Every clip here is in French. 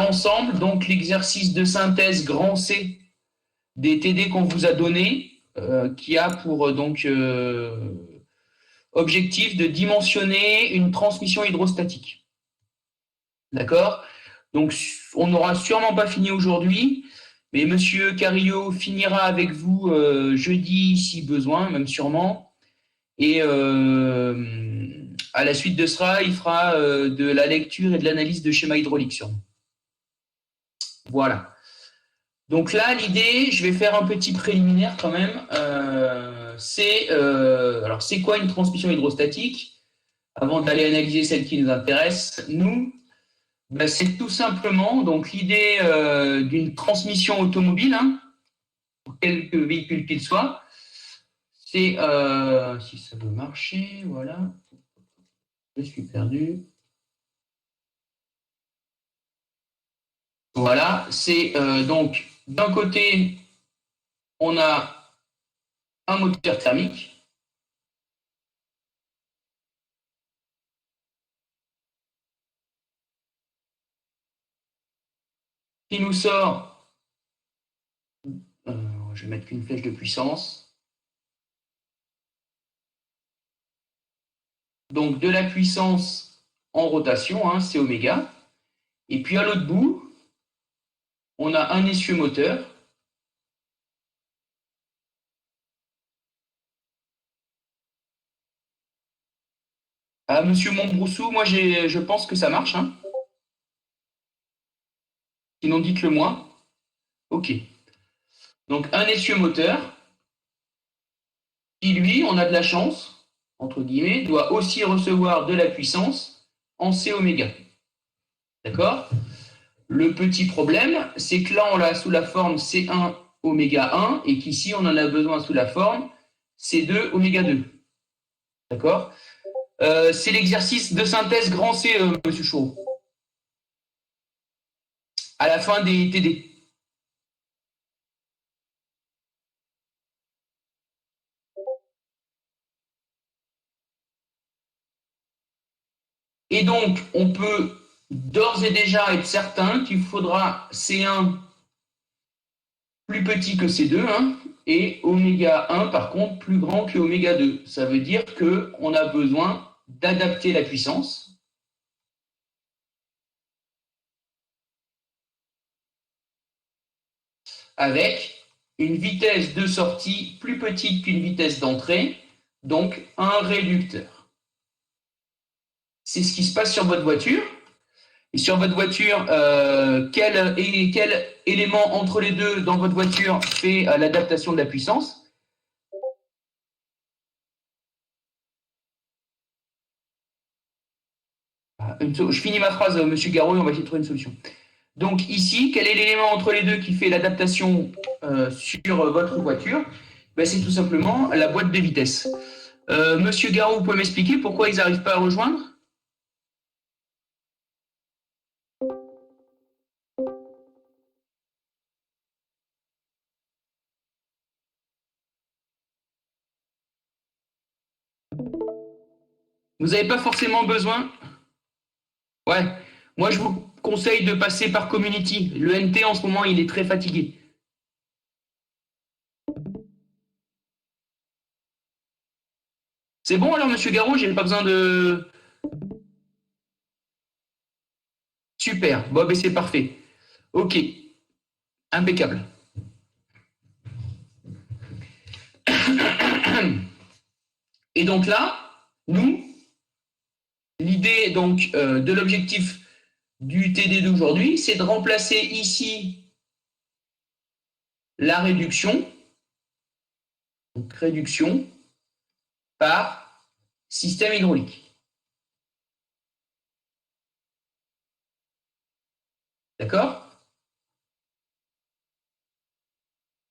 ensemble donc l'exercice de synthèse grand C des TD qu'on vous a donné, qui a pour objectif de dimensionner une transmission hydrostatique. D'accord? Donc, on n'aura sûrement pas fini aujourd'hui, mais Monsieur Carillo finira avec vous jeudi si besoin, même sûrement. Et à la suite de cela, il fera de la lecture et de l'analyse de schéma hydraulique sûrement. Voilà. Donc là, l'idée, je vais faire un petit préliminaire quand même. Alors, c'est quoi une transmission hydrostatique? Avant d'aller analyser celle qui nous intéresse, nous, c'est tout simplement donc l'idée d'une transmission automobile, hein, pour quelque véhicule qu'il soit. C'est, si ça veut marcher, voilà. Je suis perdu. Voilà, c'est donc d'un côté, on a un moteur thermique. Qui nous sort, je vais mettre qu'une flèche de puissance, donc de la puissance en rotation, hein, c'est oméga, et puis à l'autre bout, on a un essieu moteur, ah, Monsieur Montbroussou, moi je pense que ça marche, hein. Sinon dites-le moi. Ok. Donc un essieu moteur, qui lui, on a de la chance, entre guillemets, doit aussi recevoir de la puissance en C oméga. D'accord? Le petit problème, c'est que là, on l'a sous la forme C1 oméga 1 et qu'ici, on en a besoin sous la forme C2 oméga 2. D'accord? C'est l'exercice de synthèse grand C, Monsieur Chaud. À la fin des TD. Et donc, on peut d'ores et déjà être certain qu'il faudra C1 plus petit que C2, hein, et oméga 1, par contre, plus grand que oméga 2. Ça veut dire qu'on a besoin d'adapter la puissance. Avec une vitesse de sortie plus petite qu'une vitesse d'entrée, donc un réducteur. C'est ce qui se passe sur votre voiture. Et sur votre voiture, quel élément entre les deux dans votre voiture fait l'adaptation de la puissance? Je finis ma phrase, Monsieur Garot, et on va essayer de trouver une solution. Donc ici, quel est l'élément entre les deux qui fait l'adaptation sur votre voiture? C'est tout simplement la boîte de vitesse. Monsieur Garot, vous pouvez m'expliquer pourquoi ils n'arrivent pas à rejoindre? Vous n'avez pas forcément besoin. Ouais. Moi, je vous conseille de passer par Community. Le NT, en ce moment, il est très fatigué. C'est bon alors, Monsieur Garot, j'ai pas besoin de... Super. Bon, c'est parfait. Ok. Impeccable. Et donc là, nous, l'idée donc de l'objectif du TD d'aujourd'hui, c'est de remplacer ici la réduction, donc réduction, par système hydraulique. D'accord?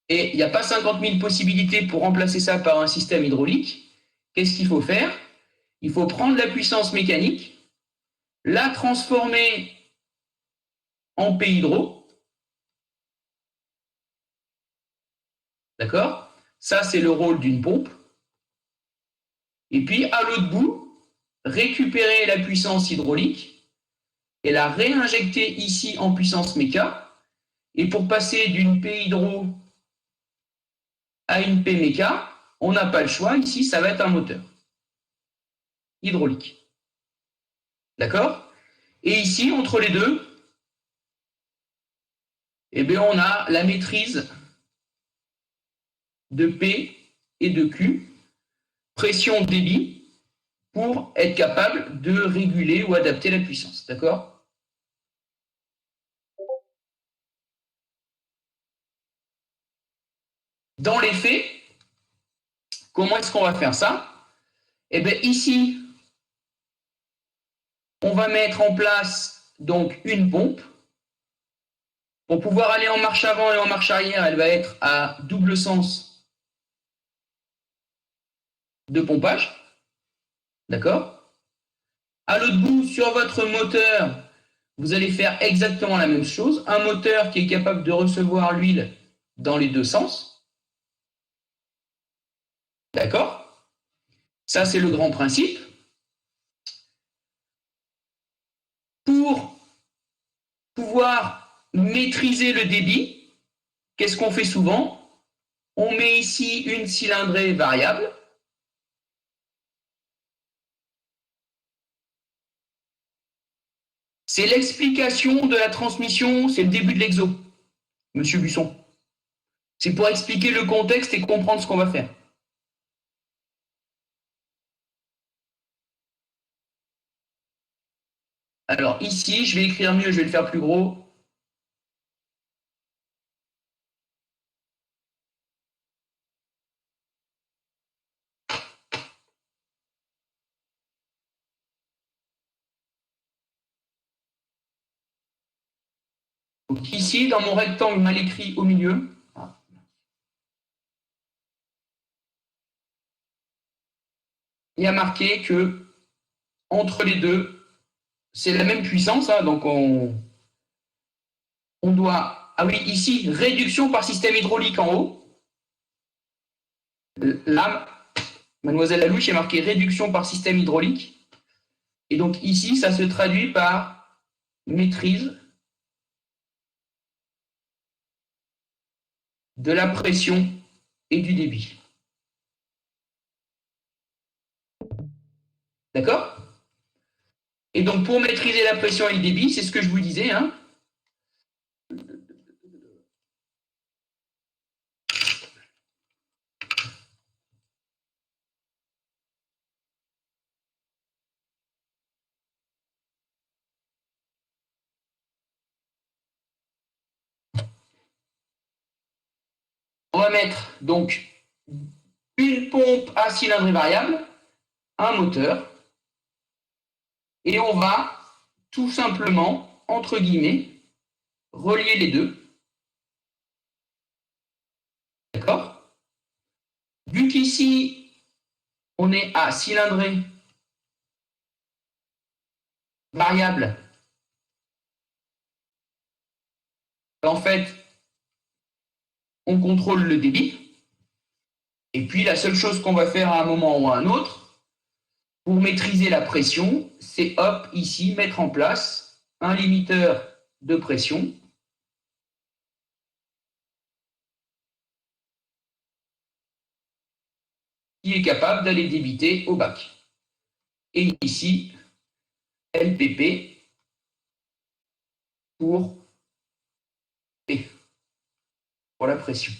Et il n'y a pas 50 000 possibilités pour remplacer ça par un système hydraulique. Qu'est-ce qu'il faut faire? Il faut prendre la puissance mécanique, la transformer en P hydro. D'accord? Ça, c'est le rôle d'une pompe. Et puis, à l'autre bout, récupérer la puissance hydraulique et la réinjecter ici en puissance méca. Et pour passer d'une P hydro à une P méca, on n'a pas le choix. Ici, ça va être un moteur hydraulique. D'accord? Et ici, entre les deux, eh bien, on a la maîtrise de P et de Q, pression, débit, pour être capable de réguler ou adapter la puissance. D'accord? Dans les faits, comment est-ce qu'on va faire ça? Eh bien, ici, on va mettre en place donc une pompe. Pour pouvoir aller en marche avant et en marche arrière, elle va être à double sens de pompage. D'accord? À l'autre bout, sur votre moteur, vous allez faire exactement la même chose. Un moteur qui est capable de recevoir l'huile dans les deux sens. D'accord? Ça, c'est le grand principe. Pour pouvoir maîtriser le débit, qu'est-ce qu'on fait souvent? On met ici une cylindrée variable. C'est l'explication de la transmission, c'est le début de l'exo, monsieur Busson. C'est pour expliquer le contexte et comprendre ce qu'on va faire. Alors ici, je vais écrire mieux, je vais le faire plus gros. Donc ici, dans mon rectangle mal écrit au milieu, il y a marqué que entre les deux, c'est la même puissance, hein, donc on doit... Ah oui, ici, réduction par système hydraulique en haut. Là, mademoiselle Lalouche, il y a marqué réduction par système hydraulique. Et donc ici, ça se traduit par maîtrise de la pression et du débit. D'accord? Et donc pour maîtriser la pression et le débit, c'est ce que je vous disais, hein, on va mettre donc une pompe à cylindrée variable, un moteur, et on va tout simplement, entre guillemets, relier les deux. D'accord? Vu qu'ici, on est à cylindrée variable, en fait, on contrôle le débit. Et puis, la seule chose qu'on va faire à un moment ou à un autre, pour maîtriser la pression, c'est hop, ici, mettre en place un limiteur de pression qui est capable d'aller débiter au bac. Et ici, LPP pour P, pour la pression.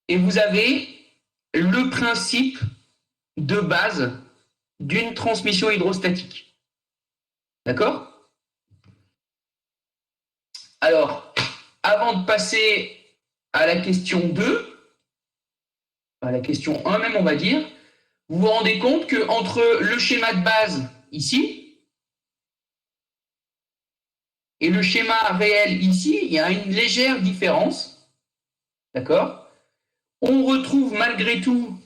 Et vous avez le principe de base d'une transmission hydrostatique. D'accord? Alors, avant de passer à la question 2, à la question 1 même, on va dire, vous vous rendez compte qu'entre le schéma de base ici et le schéma réel ici, il y a une légère différence. D'accord? On retrouve malgré tout,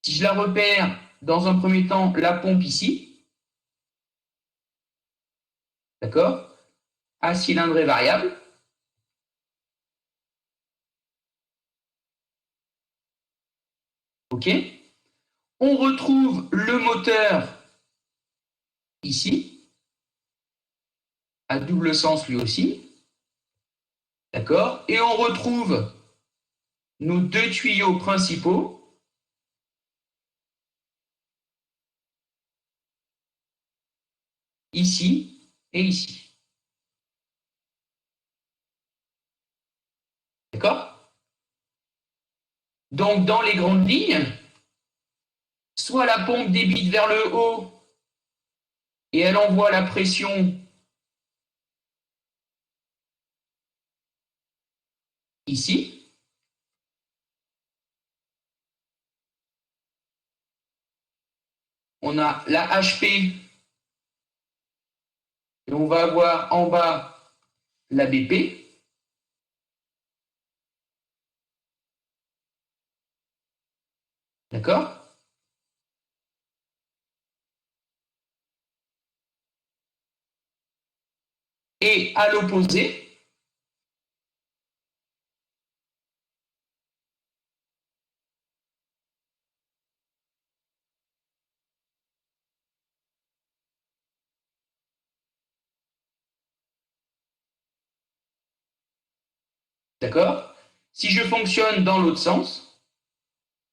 si je la repère dans un premier temps, la pompe ici. D'accord? À cylindrée variable. OK? On retrouve le moteur ici, à double sens lui aussi. D'accord? Et on retrouve nos deux tuyaux principaux ici et ici. D'accord? Donc, dans les grandes lignes, soit la pompe débite vers le haut et elle envoie la pression ici. On a la HP et on va avoir en bas la BP. D'accord? Et à l'opposé, d'accord? Si je fonctionne dans l'autre sens,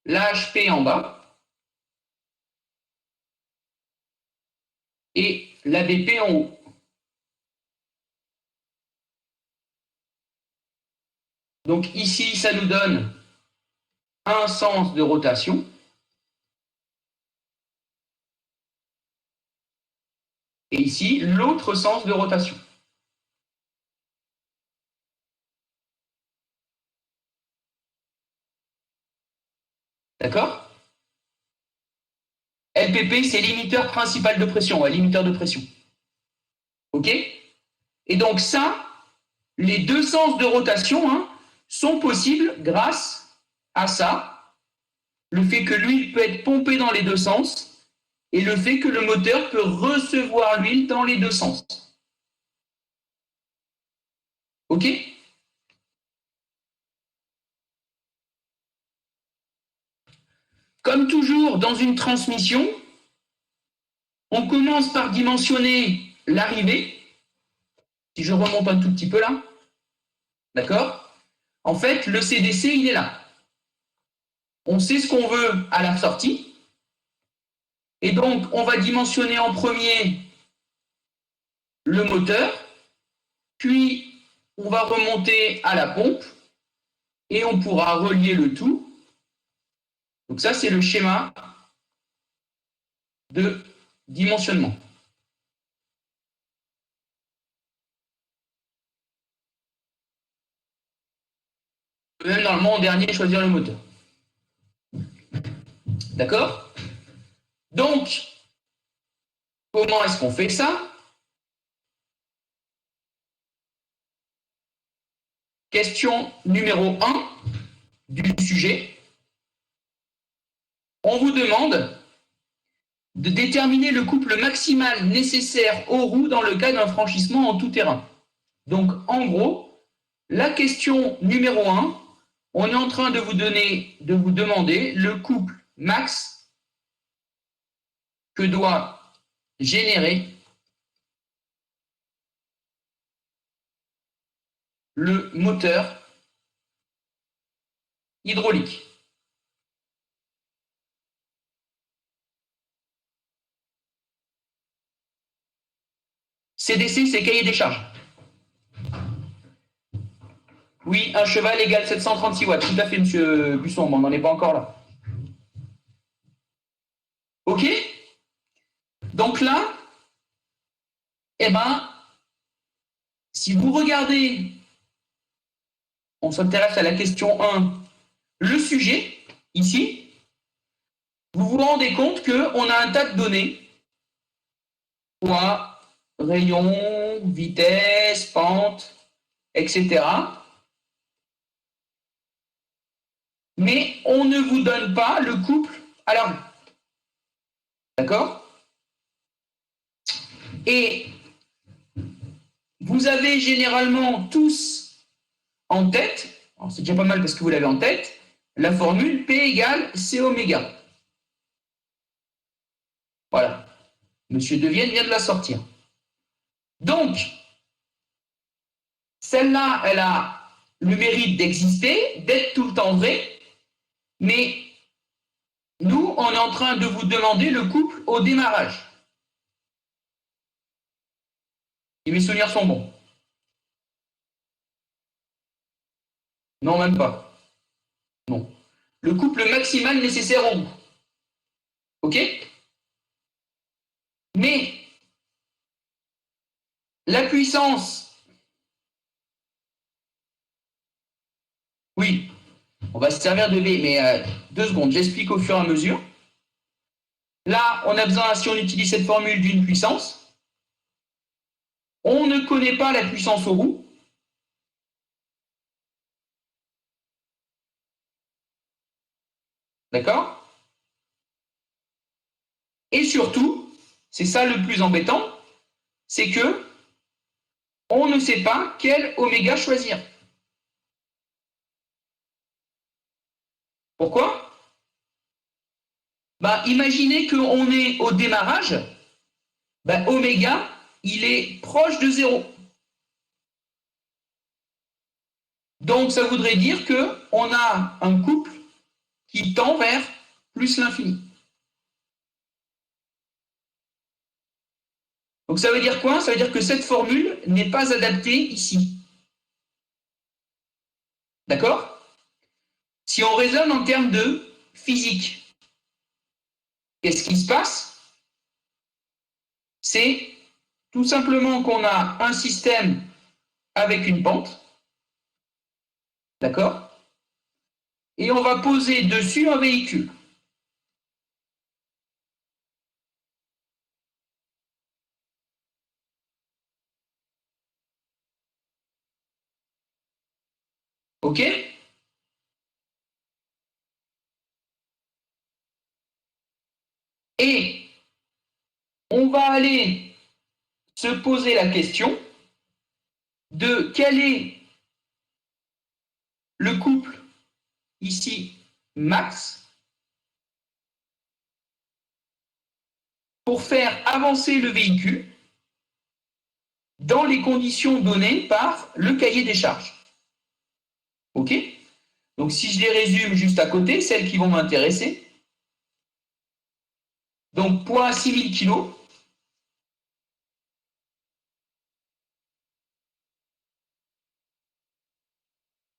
la HP en bas et la BP en haut. Donc ici, ça nous donne un sens de rotation. Et ici, l'autre sens de rotation. D'accord? LPP, c'est limiteur principal de pression, ouais, limiteur de pression. OK? Et donc ça, les deux sens de rotation sont possibles grâce à ça, le fait que l'huile peut être pompée dans les deux sens et le fait que le moteur peut recevoir l'huile dans les deux sens. OK? Comme toujours dans une transmission, on commence par dimensionner l'arrivée. Si je remonte un tout petit peu là, d'accord? En fait, le CDC, il est là. On sait ce qu'on veut à la sortie. Et donc, on va dimensionner en premier le moteur, puis on va remonter à la pompe et on pourra relier le tout. Donc ça, c'est le schéma de dimensionnement. Même normalement, en dernier, choisir le moteur. D'accord? Donc, comment est-ce qu'on fait ça? Question numéro 1 du sujet. On vous demande de déterminer le couple maximal nécessaire aux roues dans le cas d'un franchissement en tout terrain. Donc, en gros, la question numéro 1, on est en train de vous demander le couple max que doit générer le moteur hydraulique. CDC, c'est cahier des charges. Oui, un cheval égale 736 watts. Tout à fait, monsieur Busson, mais on n'en est pas encore là. OK? Donc là, eh ben, si vous regardez, on s'intéresse à la question 1, le sujet, ici, vous vous rendez compte qu'on a un tas de données. Poids, rayon, vitesse, pente, etc. Mais on ne vous donne pas le couple à la rue. D'accord? Et vous avez généralement tous en tête, c'est déjà pas mal parce que vous l'avez en tête, la formule P égale C oméga. Voilà. Monsieur Devienne vient de la sortir. Donc, celle-là, elle a le mérite d'exister, d'être tout le temps vraie, mais nous, on est en train de vous demander le couple au démarrage. Et mes souvenirs sont bons. Non, même pas. Non. Le couple maximal nécessaire au bout. OK? Mais la puissance, oui, on va se servir de V, mais 2 secondes, j'explique au fur et à mesure. Là, on a besoin, si on utilise cette formule, d'une puissance. On ne connaît pas la puissance au roux. D'accord? Et surtout, c'est ça le plus embêtant, c'est que on ne sait pas quel oméga choisir. Pourquoi? Bah, imaginez qu'on est au démarrage, bah, oméga, il est proche de 0. Donc, ça voudrait dire qu'on a un couple qui tend vers plus l'infini. Donc, ça veut dire quoi? Ça veut dire que cette formule n'est pas adaptée ici. D'accord? Si on raisonne en termes de physique, qu'est-ce qui se passe? C'est tout simplement qu'on a un système avec une pente, d'accord? Et on va poser dessus un véhicule. OK? Et on va aller se poser la question de quel est le couple ici max pour faire avancer le véhicule dans les conditions données par le cahier des charges. OK? Donc si je les résume juste à côté, celles qui vont m'intéresser. Donc poids 6000 kg.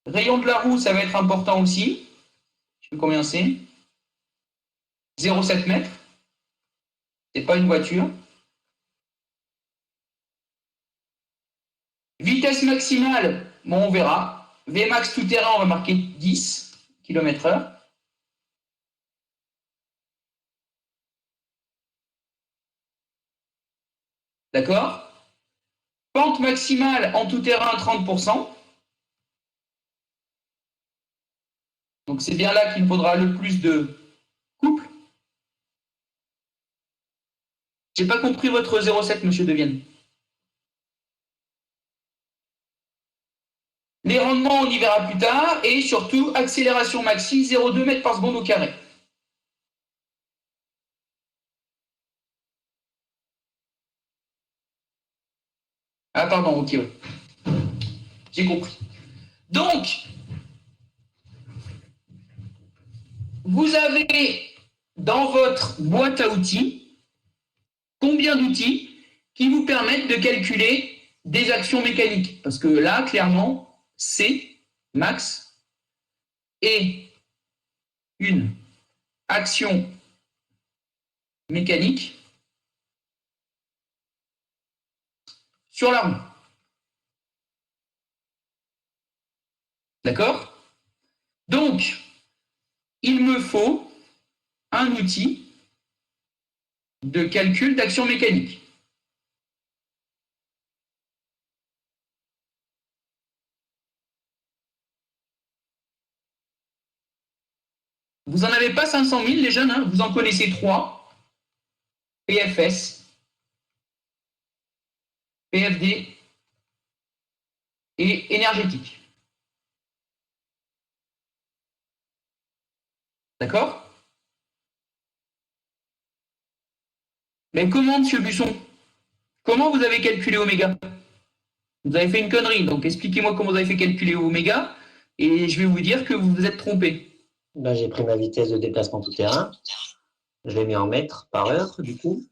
Rayon de la roue, ça va être important aussi. Je sais combien c'est. 0,7 mètres. C'est pas une voiture. Vitesse maximale, bon, on verra. Vmax tout terrain, on va marquer 10 km/h. D'accord? Pente maximale en tout terrain, 30%. Donc c'est bien là qu'il me faudra le plus de couple. J'ai pas compris votre 0,7, monsieur Devienne. Les rendements, on y verra plus tard. Et surtout, accélération maxi, 0,2 mètres par seconde au carré. Ah, pardon, ok, ouais. J'ai compris. Donc, vous avez dans votre boîte à outils combien d'outils qui vous permettent de calculer des actions mécaniques? Parce que là, clairement, C, max, est une action mécanique sur la roue. D'accord? Donc, il me faut un outil de calcul d'action mécanique. Vous n'en avez pas 500 000, les jeunes, hein, vous en connaissez 3. PFS, PFD et énergétique. D'accord? Mais comment, monsieur Busson? Comment vous avez calculé oméga? Vous avez fait une connerie, donc expliquez-moi comment vous avez fait calculer oméga, et je vais vous dire que vous vous êtes trompé. Ben, j'ai pris ma vitesse de déplacement tout terrain. Je l'ai mis en mètres par heure, du coup.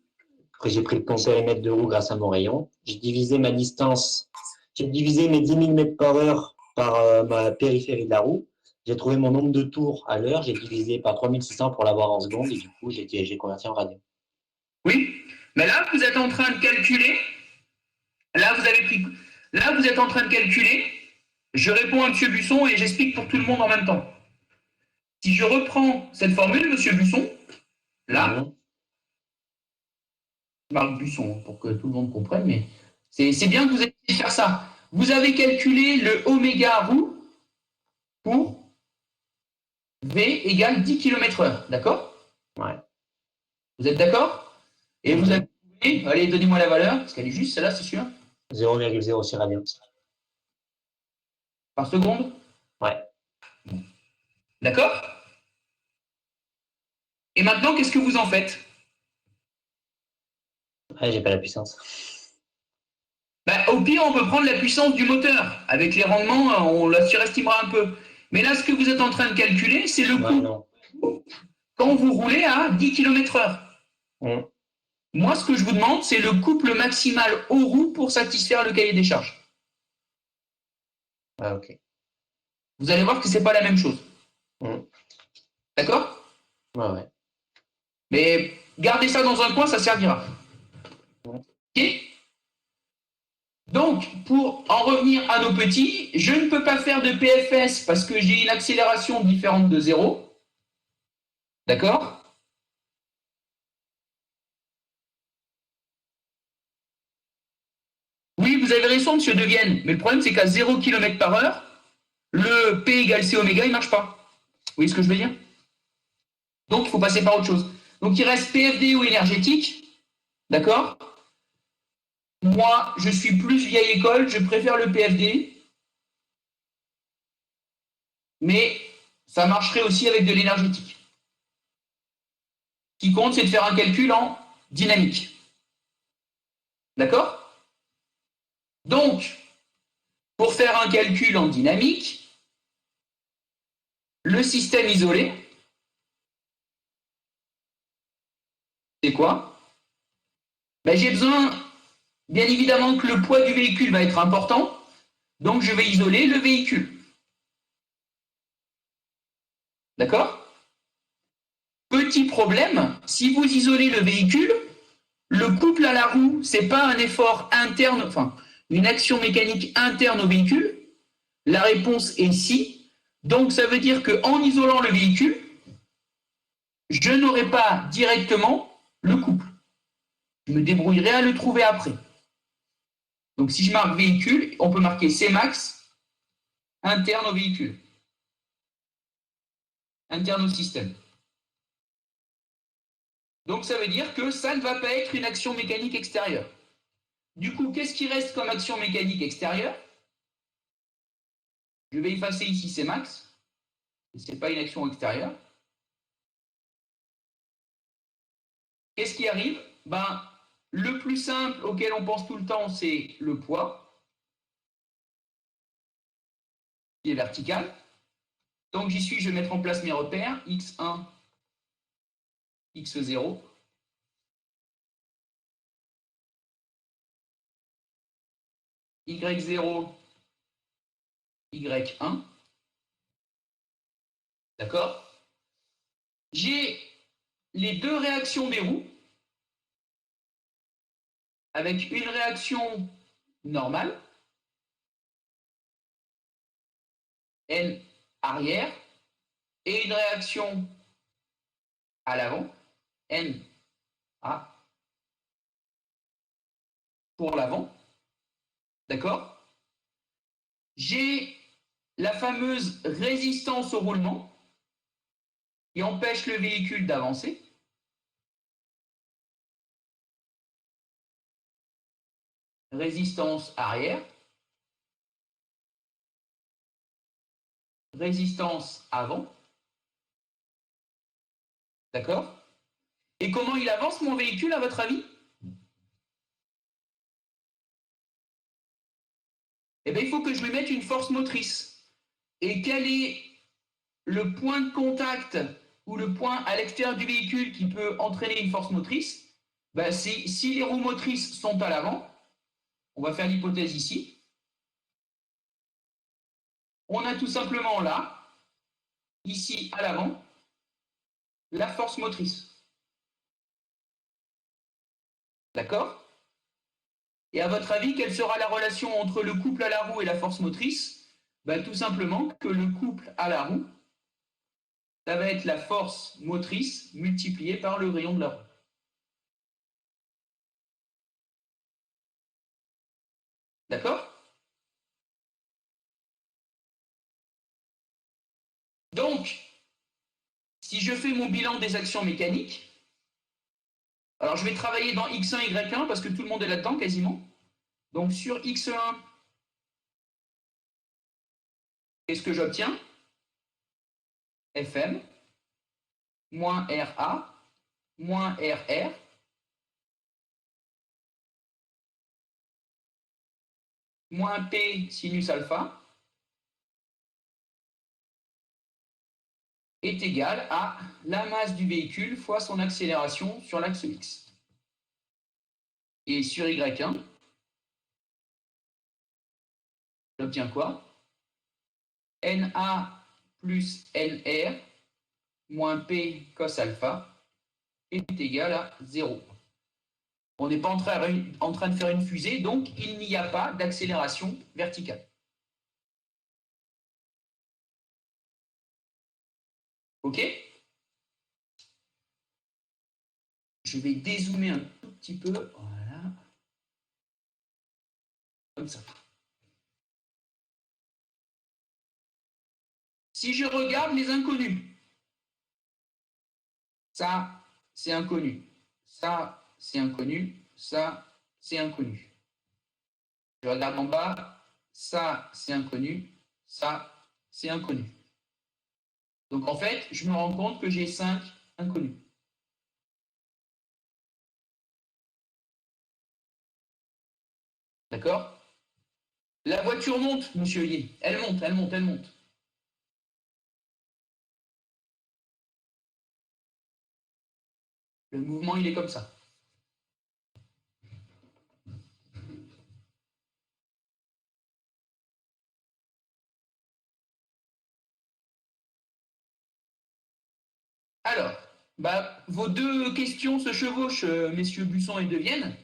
Après, j'ai pris mon périmètre de roue grâce à mon rayon. J'ai divisé ma distance. J'ai divisé mes 10 000 mètres par heure par ma périphérie de la roue. J'ai trouvé mon nombre de tours à l'heure. J'ai divisé par 3600 pour l'avoir en secondes. Et du coup, j'ai converti en radian. Oui, mais là, vous êtes en train de calculer. Là, vous avez pris. Là, vous êtes en train de calculer. Je réponds à monsieur Busson et j'explique pour tout le monde en même temps. Si je reprends cette formule, monsieur Busson, là, Mhm. Marc Busson, pour que tout le monde comprenne, mais c'est bien que vous ayez faire ça. Vous avez calculé le oméga roue pour V égale 10 km/h, d'accord? Ouais. Vous êtes d'accord? Et vous avez Mhm. trouvé, allez, donnez-moi la valeur, parce qu'elle est juste, celle-là, c'est sûr, 0,06 radian. par seconde, Ouais. d'accord? Et maintenant, qu'est-ce que vous en faites? Ouais, j'ai pas la puissance. Ben, au pire, on peut prendre la puissance du moteur. Avec les rendements, on la surestimera un peu. Mais là, ce que vous êtes en train de calculer, c'est le Ouais, coût non. quand vous roulez à 10 km/h. Mhm. Moi, ce que je vous demande, c'est le couple maximal aux roues pour satisfaire le cahier des charges. Ah, ok. Vous allez voir que ce n'est pas la même chose. Mhm. D'accord? Ouais, ouais. Mais gardez ça dans un coin, ça servira. Mhm. Ok? Donc, pour en revenir à nos petits, je ne peux pas faire de PFS parce que j'ai une accélération différente de 0. D'accord? Oui, vous avez raison, monsieur Devienne, mais le problème, c'est qu'à 0 km/h, le P égale C oméga, il ne marche pas. Vous voyez ce que je veux dire? Donc, il faut passer par autre chose. Donc, il reste PFD ou énergétique. D'accord? Moi, je suis plus vieille école, je préfère le PFD, mais ça marcherait aussi avec de l'énergétique. Ce qui compte, c'est de faire un calcul en dynamique. D'accord? Donc, pour faire un calcul en dynamique, le système isolé, c'est quoi? Ben, j'ai besoin, bien évidemment, que le poids du véhicule va être important, donc je vais isoler le véhicule. D'accord? Petit problème, si vous isolez le véhicule, le couple à la roue, c'est pas un effort interne, enfin, une action mécanique interne au véhicule. La réponse est si. Donc, ça veut dire qu'en isolant le véhicule, je n'aurai pas directement le couple. Je me débrouillerai à le trouver après. Donc, si je marque véhicule, on peut marquer Cmax interne au véhicule, interne au système. Donc, ça veut dire que ça ne va pas être une action mécanique extérieure. Du coup, qu'est-ce qui reste comme action mécanique extérieure? Je vais effacer ici Cmax. Ce n'est pas une action extérieure. Qu'est-ce qui arrive? Ben, le plus simple auquel on pense tout le temps, c'est le poids, qui est vertical. Donc j'y suis, je vais mettre en place mes repères, x1, x0. y0, y1. D'accord? J'ai les deux réactions des roues, avec une réaction normale, N arrière, et une réaction à l'avant, N A pour l'avant. D'accord? J'ai la fameuse résistance au roulement qui empêche le véhicule d'avancer. Résistance arrière. Résistance avant. D'accord? Et comment il avance mon véhicule à votre avis? Eh bien, il faut que je lui mette une force motrice. Et quel est le point de contact ou le point à l'extérieur du véhicule qui peut entraîner une force motrice? Ben, si les roues motrices sont à l'avant, on va faire l'hypothèse ici, on a tout simplement là, ici à l'avant, la force motrice. D'accord? Et à votre avis, quelle sera la relation entre le couple à la roue et la force motrice? Ben, tout simplement que le couple à la roue, ça va être la force motrice multipliée par le rayon de la roue. D'accord? Donc, si je fais mon bilan des actions mécaniques, alors je vais travailler dans X1, Y1 parce que tout le monde est là-dedans quasiment. Donc sur X1, qu'est-ce que j'obtiens? Fm moins Ra moins Rr moins P sinus alpha est égal à la masse du véhicule fois son accélération sur l'axe X. Et sur Y1, j'obtiens quoi? Na plus Nr moins P cos alpha est égal à 0. On n'est pas en train de faire une fusée, donc il n'y a pas d'accélération verticale. OK? Je vais dézoomer un tout petit peu. Voilà. Comme ça. Si je regarde les inconnus, ça, c'est inconnu. Ça, c'est inconnu. Ça, c'est inconnu. Je regarde en bas. Ça, c'est inconnu. Ça, c'est inconnu. Donc, en fait, je me rends compte que j'ai 5 inconnus. D'accord? La voiture monte, monsieur Yé. Elle monte, elle monte, elle monte. Le mouvement, il est comme ça. Alors, bah, vos deux questions se chevauchent, messieurs Busson et Devienne.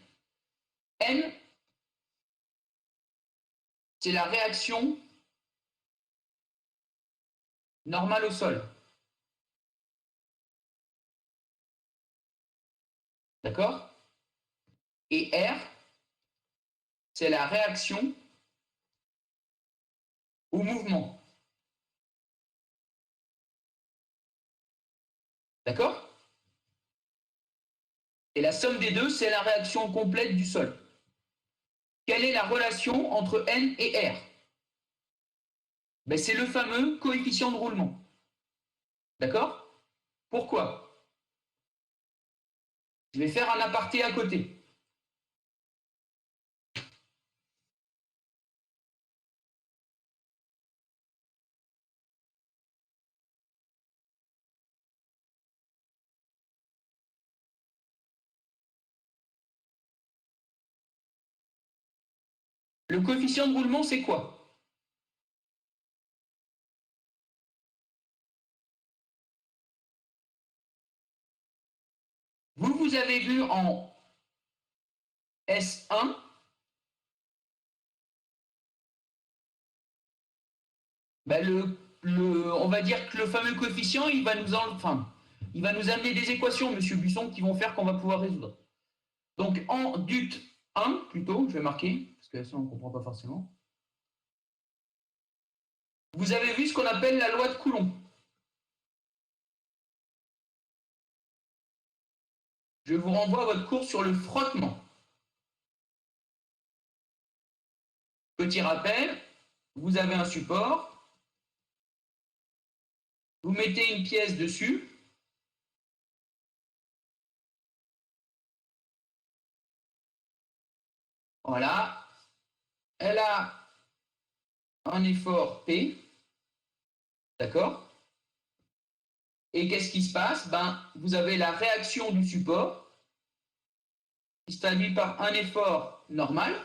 N, c'est la réaction normale au sol. D'accord? Et R, c'est la réaction au mouvement. D'accord? Et la somme des deux, c'est la réaction complète du sol. Quelle est la relation entre N et R? Ben, c'est le fameux coefficient de roulement. D'accord? Pourquoi? Je vais faire un aparté à côté. Le coefficient de roulement, c'est quoi? Vous avez vu en S1, ben on va dire que le fameux coefficient, il va il va nous amener des équations, monsieur Busson, qui vont faire qu'on va pouvoir résoudre. Donc, en dut 1, plutôt, je vais marquer, parce que ça, on ne comprend pas forcément. Vous avez vu ce qu'on appelle la loi de Coulomb. Je vous renvoie à votre cours sur le frottement. Petit rappel, vous avez un support, vous mettez une pièce dessus, voilà, elle a un effort P, d'accord? Et qu'est-ce qui se passe? Vous avez la réaction du support qui se traduit par un effort normal.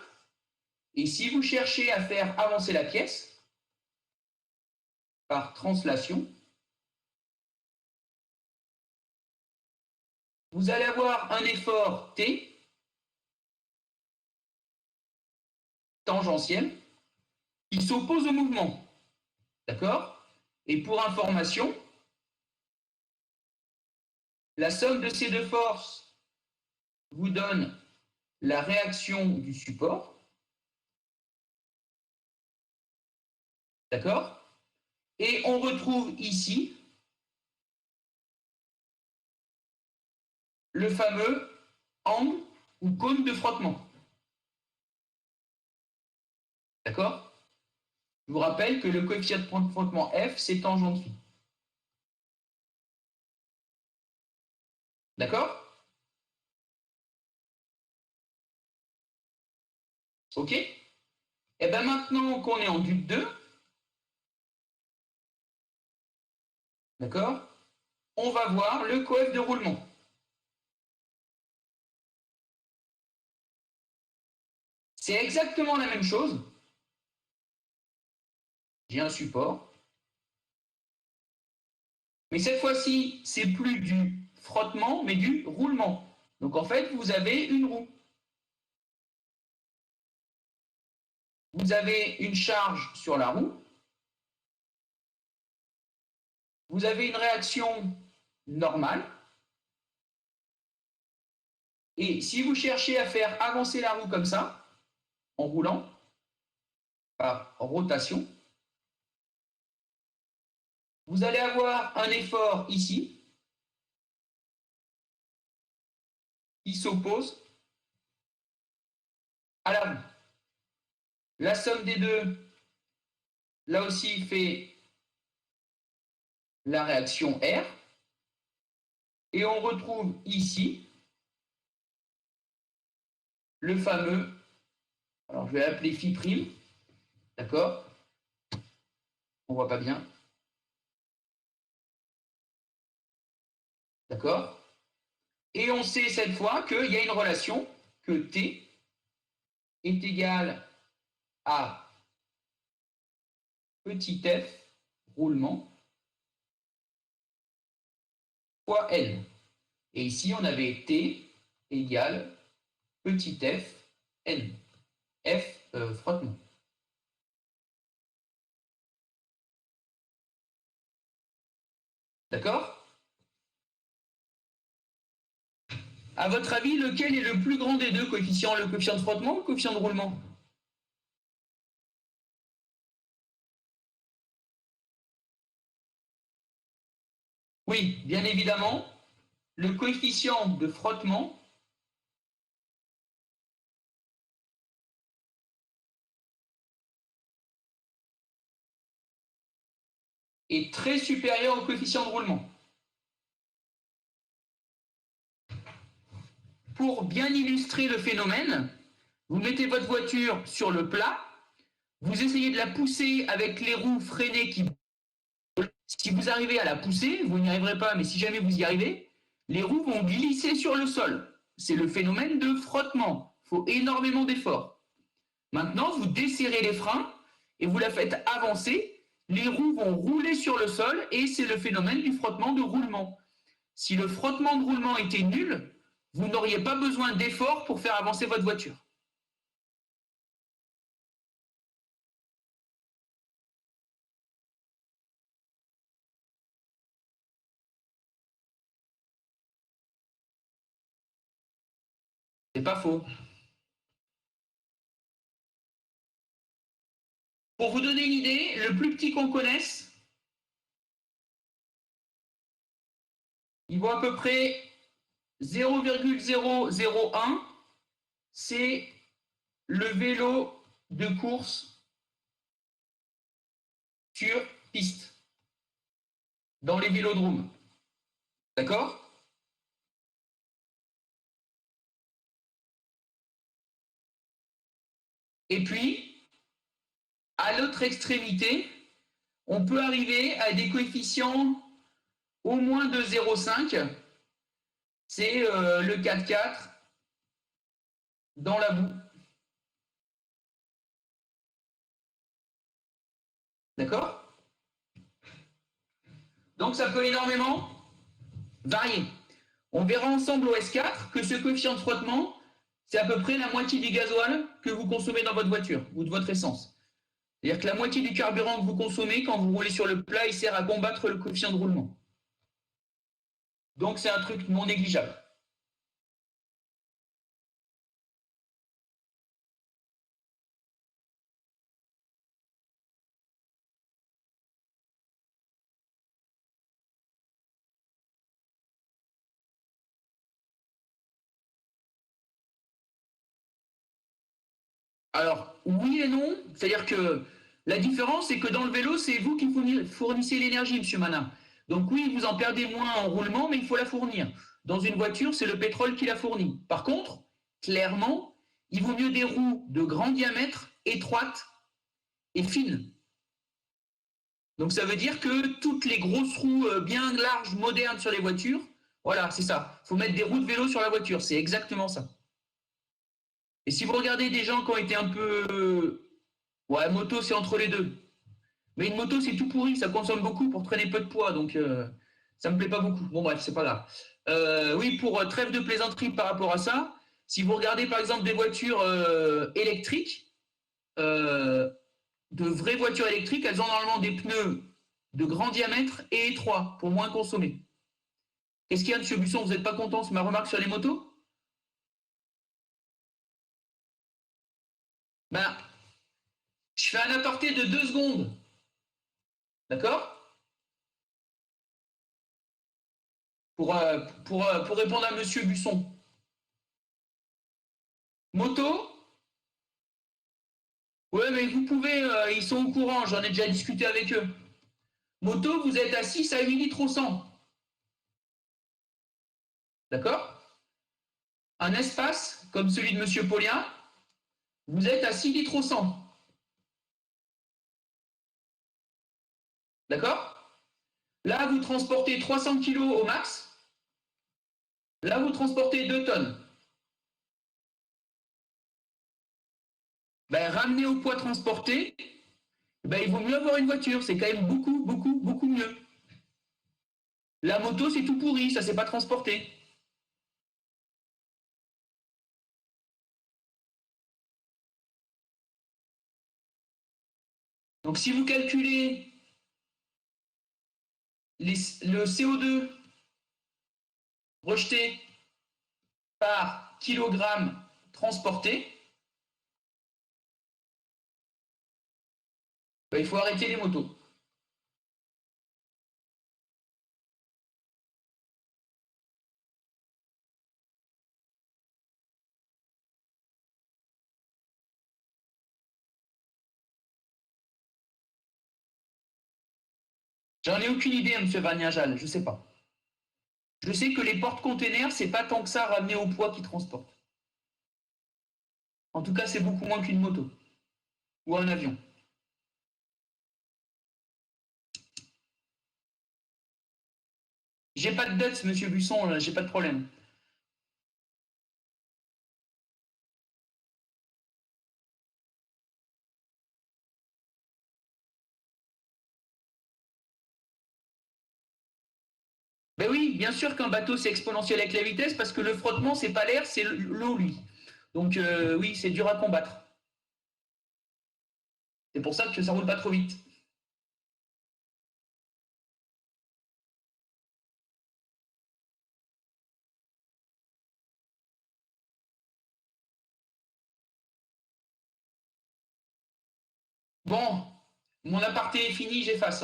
Et si vous cherchez à faire avancer la pièce par translation, vous allez avoir un effort T tangentiel qui s'oppose au mouvement. D'accord? Et pour information, la somme de ces deux forces vous donne la réaction du support. D'accord? Et on retrouve ici le fameux angle ou cône de frottement. D'accord? Je vous rappelle que le coefficient de frottement F, c'est tangent phi. D'accord? OK? Et bien maintenant qu'on est en duc 2, d'accord, on va voir le coef de roulement. C'est exactement la même chose. J'ai un support. Mais cette fois-ci, c'est plus du frottement, mais du roulement. Donc en fait, vous avez une roue. Vous avez une charge sur la roue. Vous avez une réaction normale. Et si vous cherchez à faire avancer la roue comme ça, en roulant, par rotation, vous allez avoir un effort ici qui s'oppose à la roue. La somme des deux, là aussi, fait la réaction R. Et on retrouve ici le fameux, alors je vais l'appeler phi', d'accord? On ne voit pas bien. D'accord? Et on sait cette fois qu'il y a une relation que T est égal à petit f roulement fois N. Et ici, on avait T égale petit f N. F frottement. D'accord? À votre avis, lequel est le plus grand des deux coefficients? Le coefficient de frottement ou le coefficient de roulement? Oui, bien évidemment, le coefficient de frottement est très supérieur au coefficient de roulement. Pour bien illustrer le phénomène, vous mettez votre voiture sur le plat, vous essayez de la pousser avec les roues freinées qui... Si vous arrivez à la pousser, vous n'y arriverez pas, mais si jamais vous y arrivez, les roues vont glisser sur le sol. C'est le phénomène de frottement. Il faut énormément d'efforts. Maintenant, vous desserrez les freins et vous la faites avancer. Les roues vont rouler sur le sol et c'est le phénomène du frottement de roulement. Si le frottement de roulement était nul, vous n'auriez pas besoin d'efforts pour faire avancer votre voiture. C'est pas faux. Pour vous donner une idée, le plus petit qu'on connaisse, il vaut à peu près 0,001, c'est le vélo de course sur piste, dans les vélodromes. D'accord? Et puis, à l'autre extrémité, on peut arriver à des coefficients au moins de 0,5. C'est le 4,4 dans la boue. D'accord? Donc ça peut énormément varier. On verra ensemble au S4 que ce coefficient de frottement, c'est à peu près la moitié du gasoil que vous consommez dans votre voiture ou de votre essence. C'est-à-dire que la moitié du carburant que vous consommez quand vous roulez sur le plat, il sert à combattre le coefficient de roulement. Donc c'est un truc non négligeable. Alors, oui et non, c'est-à-dire que la différence, c'est que dans le vélo, c'est vous qui fournissez l'énergie, monsieur Manin. Donc oui, vous en perdez moins en roulement, mais il faut la fournir. Dans une voiture, c'est le pétrole qui la fournit. Par contre, clairement, il vaut mieux des roues de grand diamètre, étroites et fines. Donc ça veut dire que toutes les grosses roues bien larges, modernes sur les voitures, voilà, c'est ça. Il faut mettre des roues de vélo sur la voiture, c'est exactement ça. Et si vous regardez des gens qui ont été un peu... Ouais, moto, c'est entre les deux. Mais une moto, c'est tout pourri, ça consomme beaucoup pour traîner peu de poids, donc ça me plaît pas beaucoup. Bon, bref, c'est pas grave. Oui, pour trêve de plaisanterie par rapport à ça, si vous regardez par exemple des voitures électriques, euh, de vraies voitures électriques, elles ont normalement des pneus de grand diamètre et étroits pour moins consommer. Qu'est-ce qu'il y a, M. Busson? Vous n'êtes pas content? C'est ma remarque sur les motos? Ben, je fais un aparté de 2 secondes. D'accord? Pour répondre à M. Busson. Moto? Ouais, mais vous pouvez, ils sont au courant, j'en ai déjà discuté avec eux. Moto, vous êtes à 6 à 8 litres au 100. D'accord? Un espace, comme celui de M. Paulien, vous êtes à 6 litres au 100. D'accord? Là, vous transportez 300 kilos au max. Là, vous transportez 2 tonnes. Ben, ramené au poids transporté, ben, il vaut mieux avoir une voiture. C'est quand même beaucoup, beaucoup, beaucoup mieux. La moto, c'est tout pourri, ça ne s'est pas transporté. Donc, si vous calculez le CO2 rejeté par kilogramme transporté, ben, il faut arrêter les motos. J'en ai aucune idée, M. Vagnajal, je ne sais pas. Je sais que les porte-containers, c'est pas tant que ça ramené au poids qu'ils transportent. En tout cas, c'est beaucoup moins qu'une moto ou un avion. J'ai pas de dots, monsieur Busson, j'ai pas de problème. Ben oui, bien sûr qu'un bateau, c'est exponentiel avec la vitesse parce que le frottement, c'est pas l'air, c'est l'eau, lui. Donc oui, c'est dur à combattre. C'est pour ça que ça roule pas trop vite. Bon, mon aparté est fini, j'efface.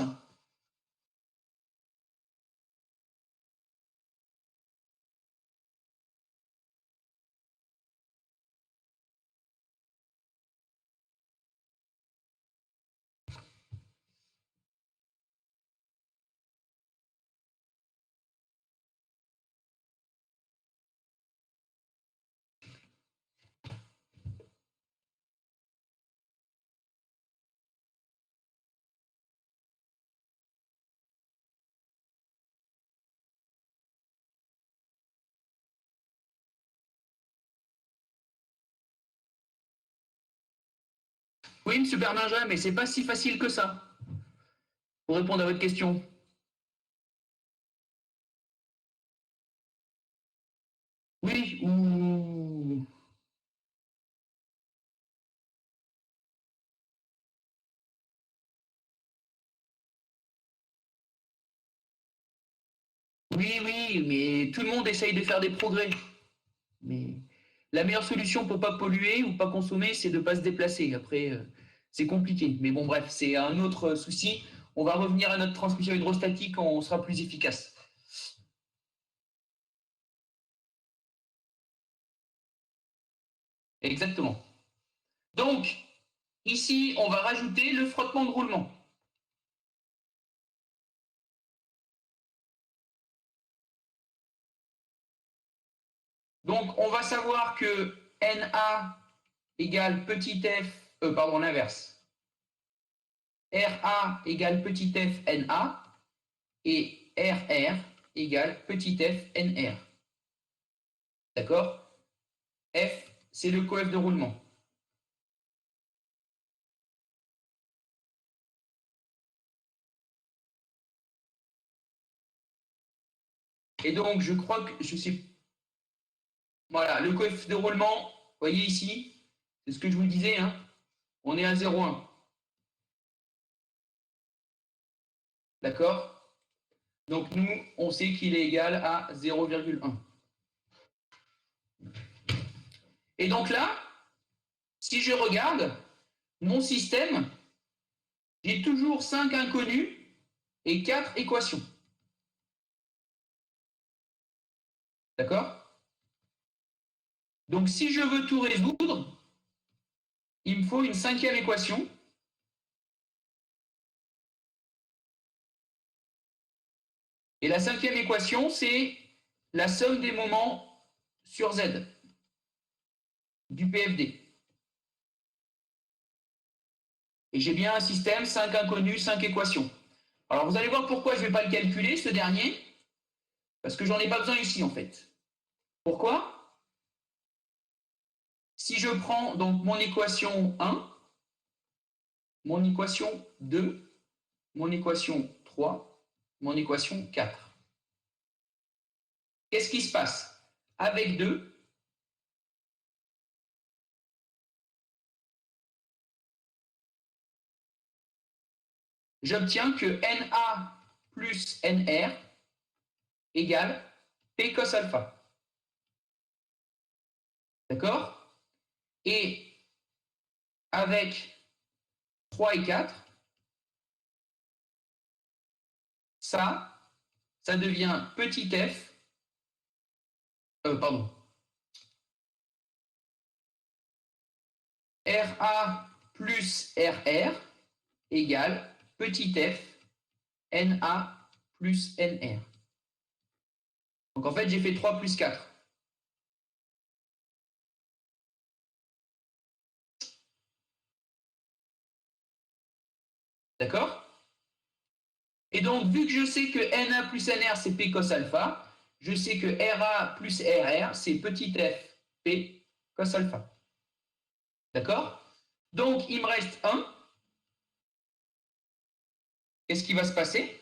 Oui, M. Berninja, mais c'est pas si facile que ça, pour répondre à votre question. Oui, ou... Oui, oui, mais tout le monde essaye de faire des progrès. Mais la meilleure solution pour pas polluer ou pas consommer, c'est de ne pas se déplacer. Après, c'est compliqué. Mais bon, bref, c'est un autre souci. On va revenir à notre transmission hydrostatique quand on sera plus efficace. Exactement. Donc, ici, on va rajouter le frottement de roulement. Donc, on va savoir que Na égale petit f, pardon, l'inverse. Ra égale petit f Na et Rr égale petit f Nr. D'accord? F, c'est le coef de roulement. Et donc, je crois que je sais. Voilà, le coef de roulement, vous voyez ici, c'est ce que je vous disais, hein, on est à 0,1. D'accord? Donc, nous, on sait qu'il est égal à 0,1. Et donc là, si je regarde mon système, j'ai toujours 5 inconnus et 4 équations. D'accord? Donc, si je veux tout résoudre, il me faut une 5e équation. Et la 5e équation, c'est la somme des moments sur Z du PFD. Et j'ai bien un système, 5 inconnus, 5 équations. Alors, vous allez voir pourquoi je ne vais pas le calculer, ce dernier, parce que j'en ai pas besoin ici, en fait. Pourquoi? Si je prends donc mon équation 1, mon équation 2, mon équation 3, mon équation 4. Qu'est-ce qui se passe? Avec 2, j'obtiens que Na plus Nr égale P cos alpha. D'accord? Et avec 3 et 4, ça devient petit f, pardon, Ra plus Rr égale petit f Na plus Nr. Donc en fait, j'ai fait 3 plus 4. D'accord? Et donc, vu que je sais que Na plus Nr, c'est P cos alpha, je sais que Ra plus Rr, c'est petit f P cos alpha. D'accord? Donc, il me reste 1. Qu'est-ce qui va se passer?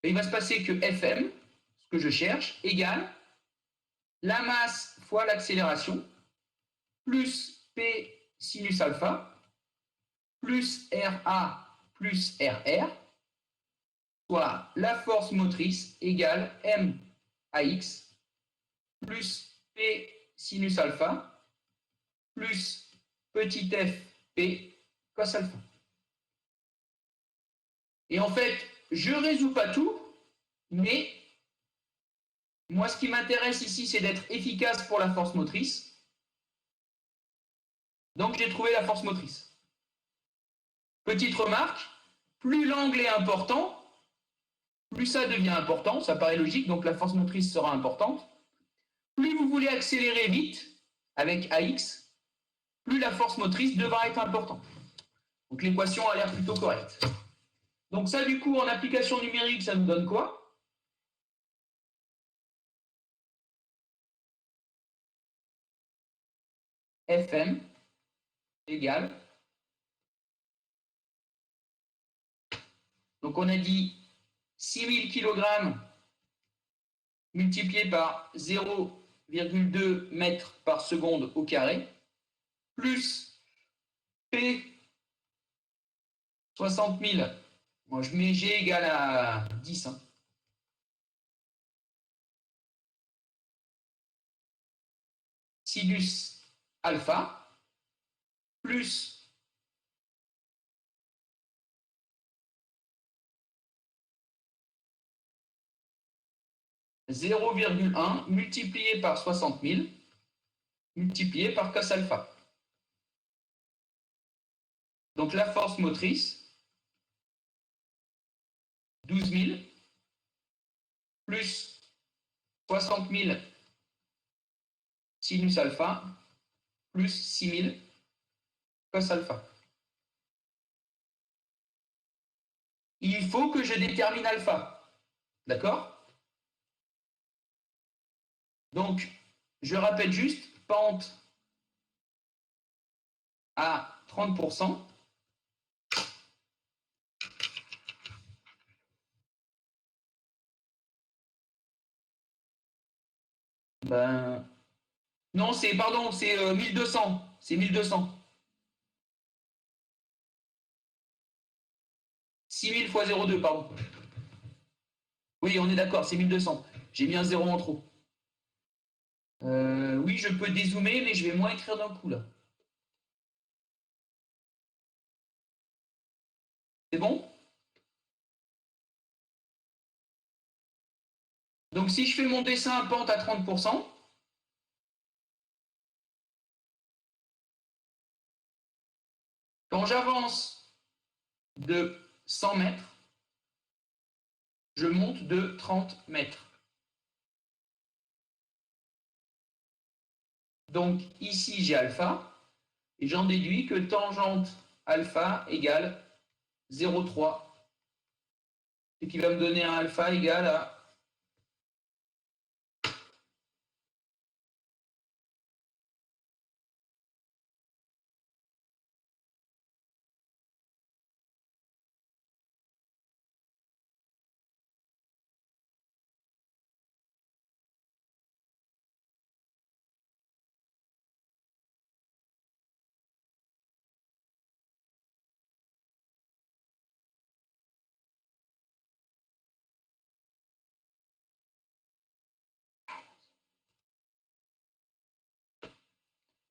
Il va se passer que Fm, ce que je cherche, égale la masse fois l'accélération, plus P sinus alpha, plus Ra plus Rr, soit la force motrice égale M AX, plus P sinus alpha, plus petit f P cos alpha. Et en fait, je ne résous pas tout, mais moi, ce qui m'intéresse ici, c'est d'être efficace pour la force motrice. Donc, j'ai trouvé la force motrice. Petite remarque, plus l'angle est important, plus ça devient important, ça paraît logique, donc la force motrice sera importante. Plus vous voulez accélérer vite, avec AX, plus la force motrice devra être importante. Donc l'équation a l'air plutôt correcte. Donc ça, du coup, en application numérique, ça nous donne quoi? Fm égale Donc on a dit 6000 kg multiplié par 0,2 mètres par seconde au carré, plus P 60 000. Moi, je mets G égale à 10. Hein. Sinus alpha, plus 0,1 multiplié par 60 000 multiplié par cos alpha. Donc la force motrice, 12 000 plus 60 000 sinus alpha plus 6 000 cos alpha. Il faut que je détermine alpha. D'accord? Donc, je rappelle juste, pente à 30%. Ben, non, pardon, c'est 1200. C'est 1200. 6000 fois 0,2, pardon. Oui, on est d'accord, c'est 1200. J'ai mis un 0 en trop. Oui, je peux dézoomer, mais je vais moins écrire d'un coup, là. C'est bon? Donc, si je fais mon dessin à pente à 30%, quand j'avance de 100 mètres, je monte de 30 mètres. Donc, ici, j'ai alpha, et j'en déduis que tangente alpha égale 0,3, ce qui va me donner un alpha égal à '.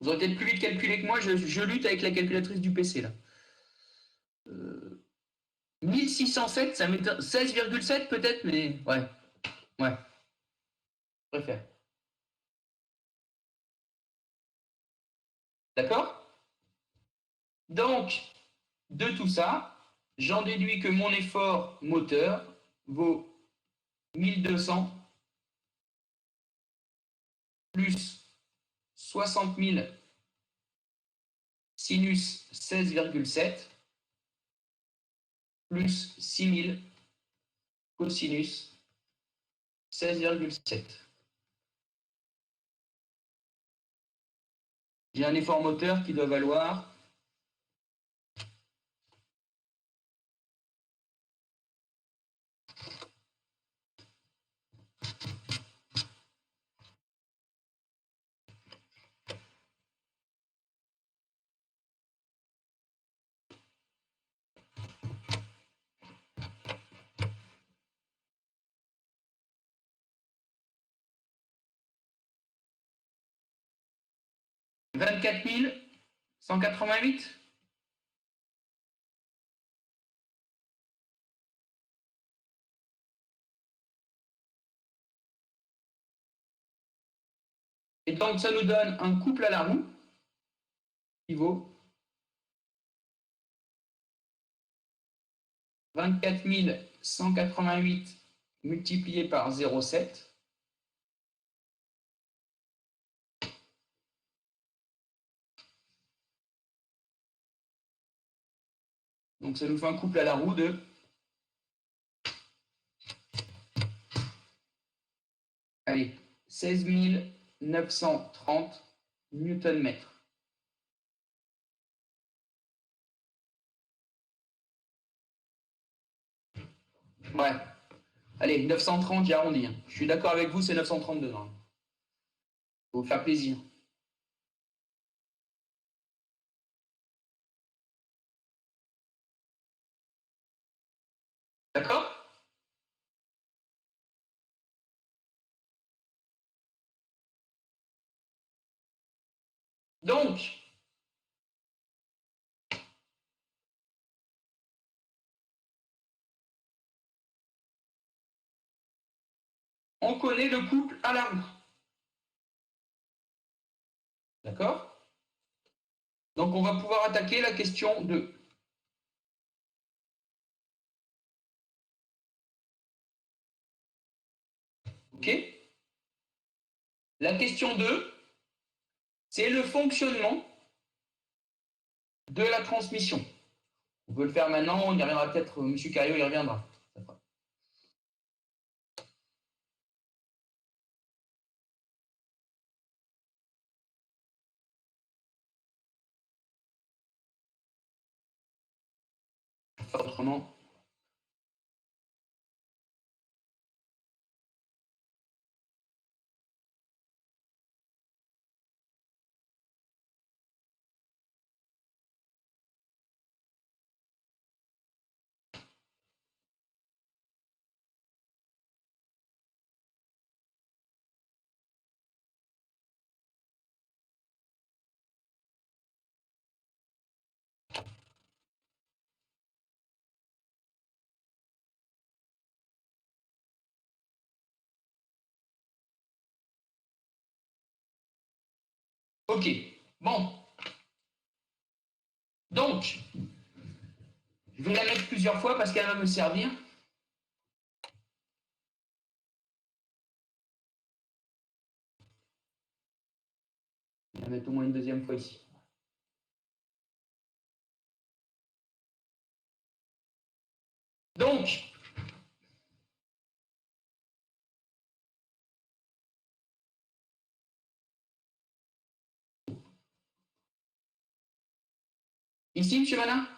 Vous aurez peut-être plus vite calculé que moi, je lutte avec la calculatrice du PC, là. 1607, ça met 16,7 peut-être, mais ouais. Ouais. Je préfère. D'accord? Donc, de tout ça, j'en déduis que mon effort moteur vaut 1200 plus 60 000 sinus 16,7 plus 6 000 cosinus 16,7. J'ai un effort moteur qui doit valoir 24 188. Et donc, ça nous donne un couple à la roue qui vaut 24 188 multiplié par 0,7. Donc, ça nous fait un couple à la roue de 16 930 Newton-mètres. Ouais. Allez, 930, j'ai arrondi. Je suis d'accord avec vous, c'est 932. Faut vous faire plaisir. D'accord? Donc, on connaît le couple à l'arbre. D'accord? Donc, on va pouvoir attaquer la question 2. OK? La question 2, c'est le fonctionnement de la transmission. On peut le faire maintenant, on y reviendra peut-être, M. Caillot y reviendra. Autrement. OK. Bon. Donc, je vais la mettre plusieurs fois parce qu'elle va me servir. Je vais la mettre au moins une deuxième fois ici. Donc, ici, M. Manin?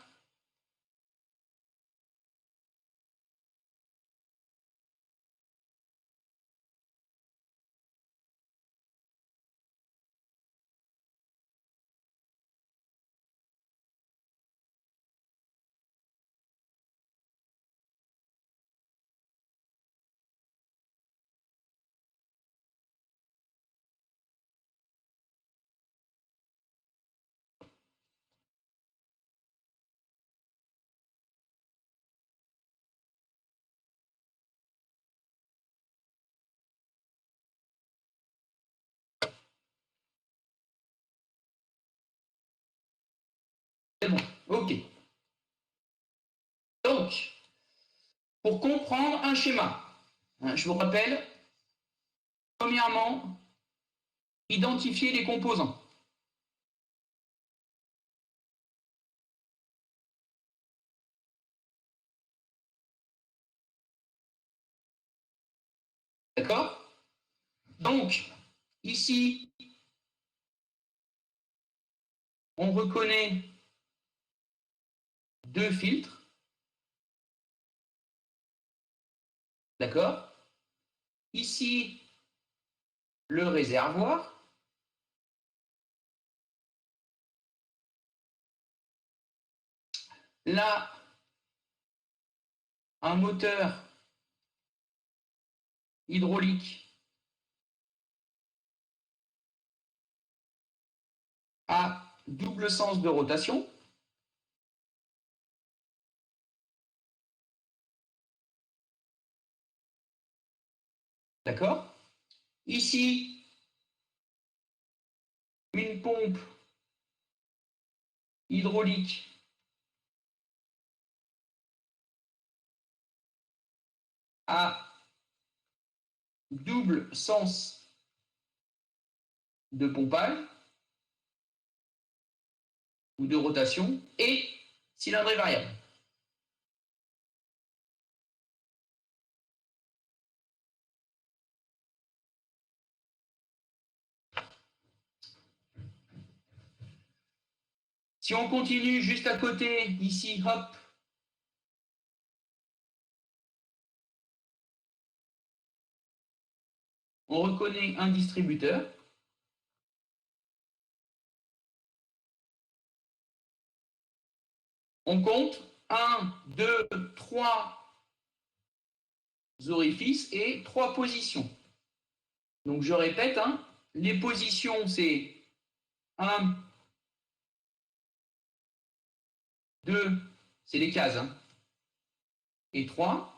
C'est bon. OK. Donc, pour comprendre un schéma, je vous rappelle, premièrement, identifier les composants. D'accord? Donc, ici, on reconnaît deux filtres. D'accord? Ici, le réservoir. Là, un moteur hydraulique à double sens de rotation. D'accord? Ici, une pompe hydraulique à double sens de pompage ou de rotation et cylindrée variable. Si on continue juste à côté, ici, hop, on reconnaît un distributeur. On compte 1, 2, 3 orifices et 3 positions. Donc je répète, hein, les positions c'est 1, 2, c'est les cases, hein, et 3.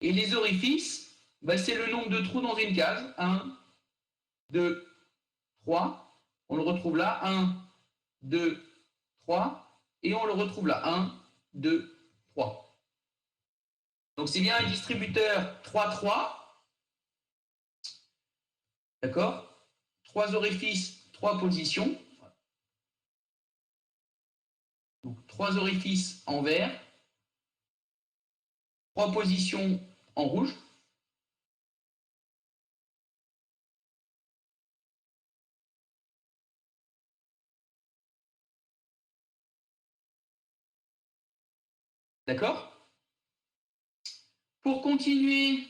Et les orifices, bah, c'est le nombre de trous dans une case. 1, 2, 3. On le retrouve là. 1, 2, 3. Et on le retrouve là. 1, 2, 3. Donc c'est bien un distributeur 3, 3. D'accord? 3 orifices, 3 positions. Donc 3 orifices en vert, 3 positions en rouge. D'accord? Pour continuer,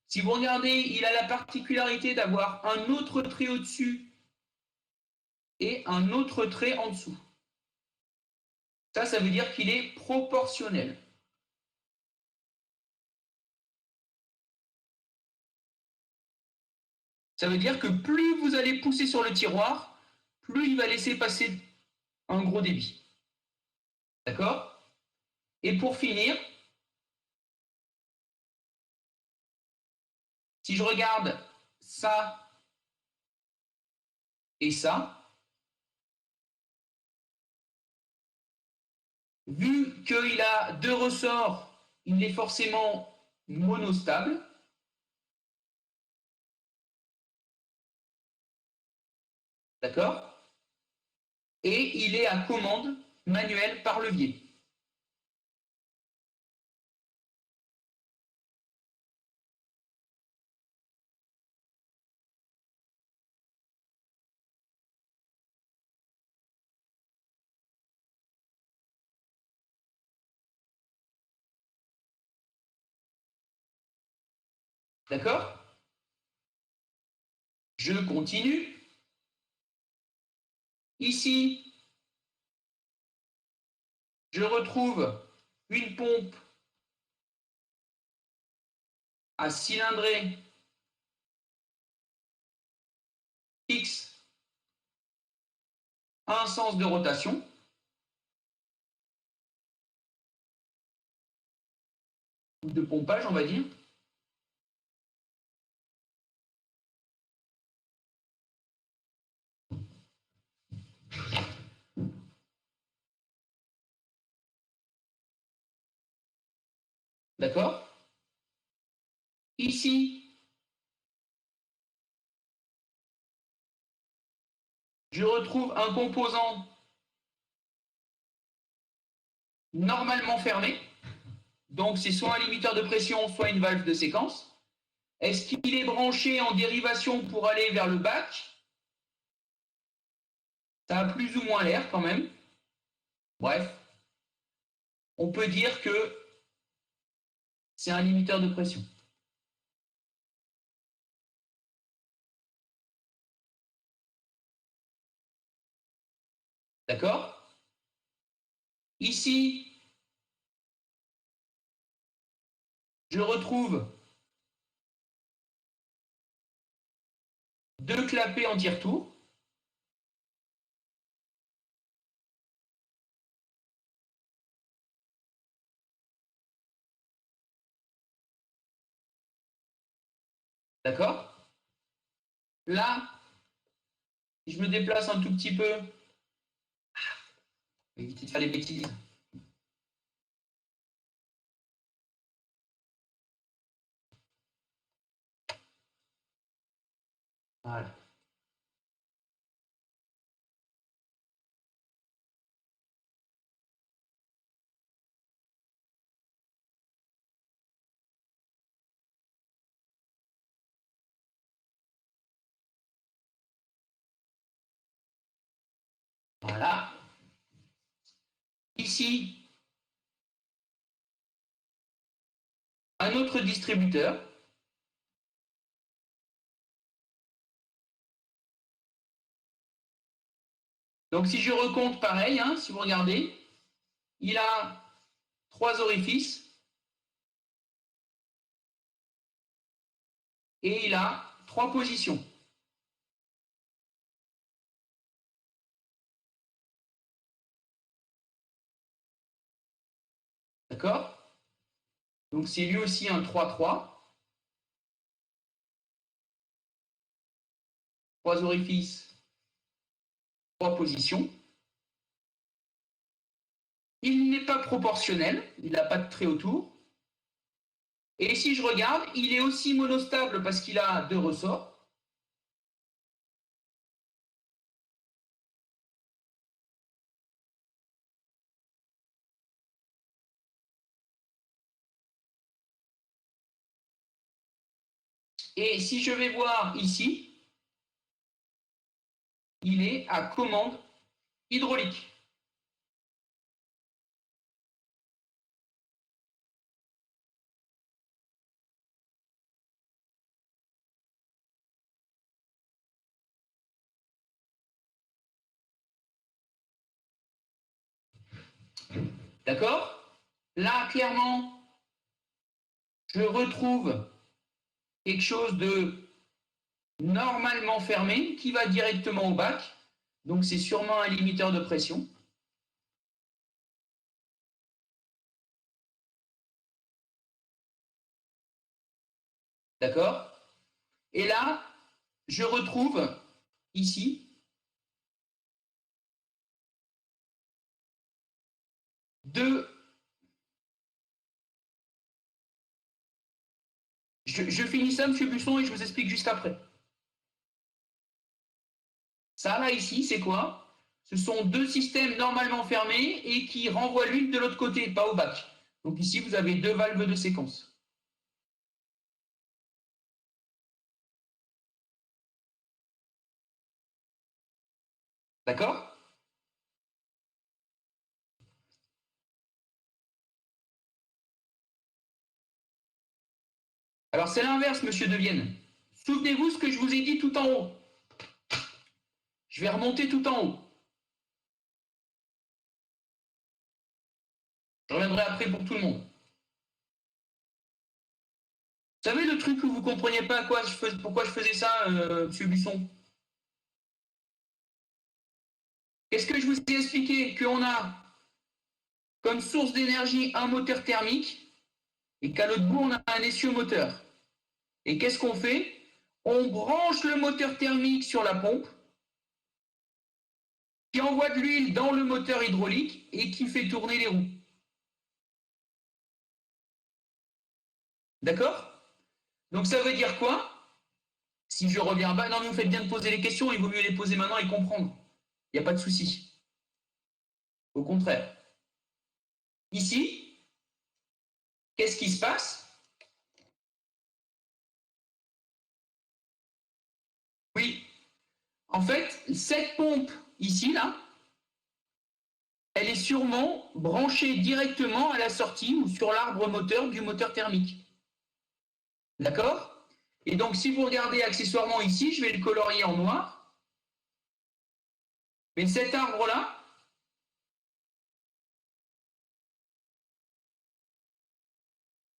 si vous regardez, il a la particularité d'avoir un autre trait au-dessus et un autre trait en dessous. Ça veut dire qu'il est proportionnel. Ça veut dire que plus vous allez pousser sur le tiroir, plus il va laisser passer un gros débit. D'accord? Et pour finir, si je regarde ça et ça, vu qu'il a 2 ressorts, il est forcément monostable. D'accord? Et il est à commande manuelle par levier. D'accord? Je continue. Ici, je retrouve une pompe à cylindrée fixe, un sens de rotation. Ou de pompage, on va dire. D'accord? Ici, je retrouve un composant normalement fermé. Donc, c'est soit un limiteur de pression, soit une valve de séquence. Est-ce qu'il est branché en dérivation pour aller vers le bac? Ça a plus ou moins l'air quand même. Bref, on peut dire que c'est un limiteur de pression. D'accord? Ici, je retrouve 2 clapets en tire-tour. D'accord? Là, si je me déplace un tout petit peu, éviter de faire les bêtises. Voilà. Voilà. Ici, un autre distributeur. Donc si je recompte pareil, hein, si vous regardez, il a 3 orifices et il a 3 positions. D'accord? Donc c'est lui aussi un 3-3. 3 orifices, 3 positions. Il n'est pas proportionnel, il n'a pas de trait autour. Et si je regarde, il est aussi monostable parce qu'il a 2 ressorts. Et si je vais voir ici, il est à commande hydraulique. D'accord? Là, clairement, je retrouve quelque chose de normalement fermé qui va directement au bac. Donc, c'est sûrement un limiteur de pression. D'accord? Et là, je retrouve ici deux. Je finis ça, M. Busson, et je vous explique juste après. Ça, là, ici, c'est quoi? Ce sont deux systèmes normalement fermés et qui renvoient l'huile de l'autre côté, pas au bac. Donc ici, vous avez deux valves de séquence. D'accord? Alors, c'est l'inverse, monsieur De Vienne. Souvenez-vous ce que je vous ai dit tout en haut. Je vais remonter tout en haut. Je reviendrai après pour tout le monde. Vous savez le truc où vous ne compreniez pas pourquoi je faisais ça, monsieur Busson? Qu'est-ce que je vous ai expliqué? Qu'on a comme source d'énergie un moteur thermique et qu'à l'autre bout, on a un essieu-moteur. Et qu'est-ce qu'on fait? On branche le moteur thermique sur la pompe qui envoie de l'huile dans le moteur hydraulique et qui fait tourner les roues. D'accord? Donc ça veut dire quoi? Si je reviens bas, non mais vous faites bien de poser les questions, il vaut mieux les poser maintenant et comprendre. Il n'y a pas de souci. Au contraire. Ici, qu'est-ce qui se passe? Oui, en fait, cette pompe ici, là, elle est sûrement branchée directement à la sortie ou sur l'arbre moteur du moteur thermique. D'accord? Et donc, si vous regardez accessoirement ici, je vais le colorier en noir. Mais cet arbre-là,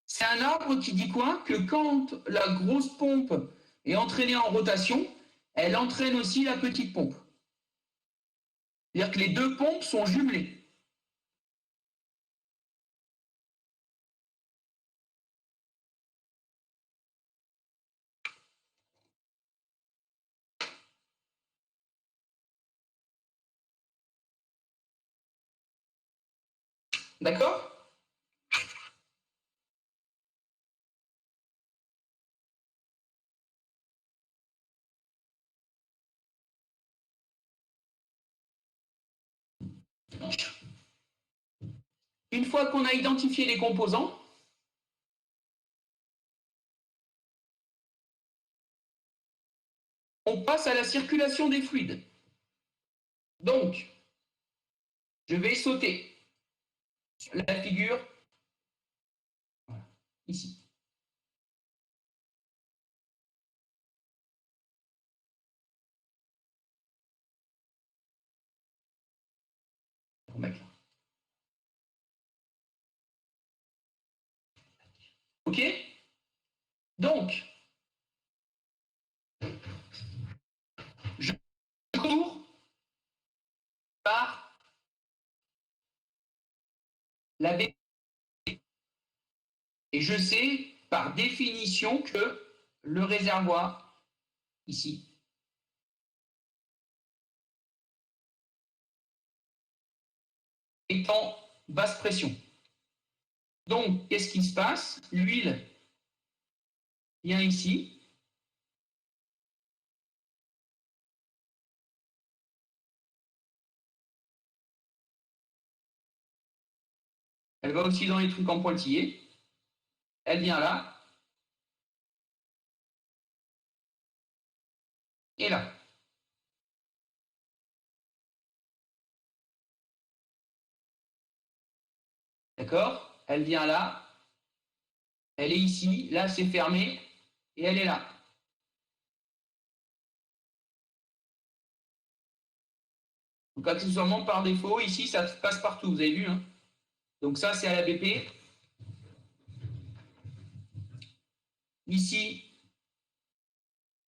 c'est un arbre qui dit quoi? Que quand la grosse pompe est entraînée en rotation, elle entraîne aussi la petite pompe. C'est-à-dire que les deux pompes sont jumelées. D'accord? Une fois qu'on a identifié les composants, on passe à la circulation des fluides. Donc, je vais sauter la figure voilà, ici. remettre là. OK? Donc, je cours par la BP. Et je sais par définition que le réservoir, ici, est en basse pression. Donc, qu'est-ce qui se passe? L'huile vient ici. Elle va aussi dans les trucs en pointillés. Elle vient là. Et là. D'accord? Elle vient là. Elle est ici. Là, c'est fermé. Et elle est là. Donc, accessoirement, par défaut, ici, ça passe partout. Vous avez vu, hein? Donc, ça, c'est à la BP. Ici,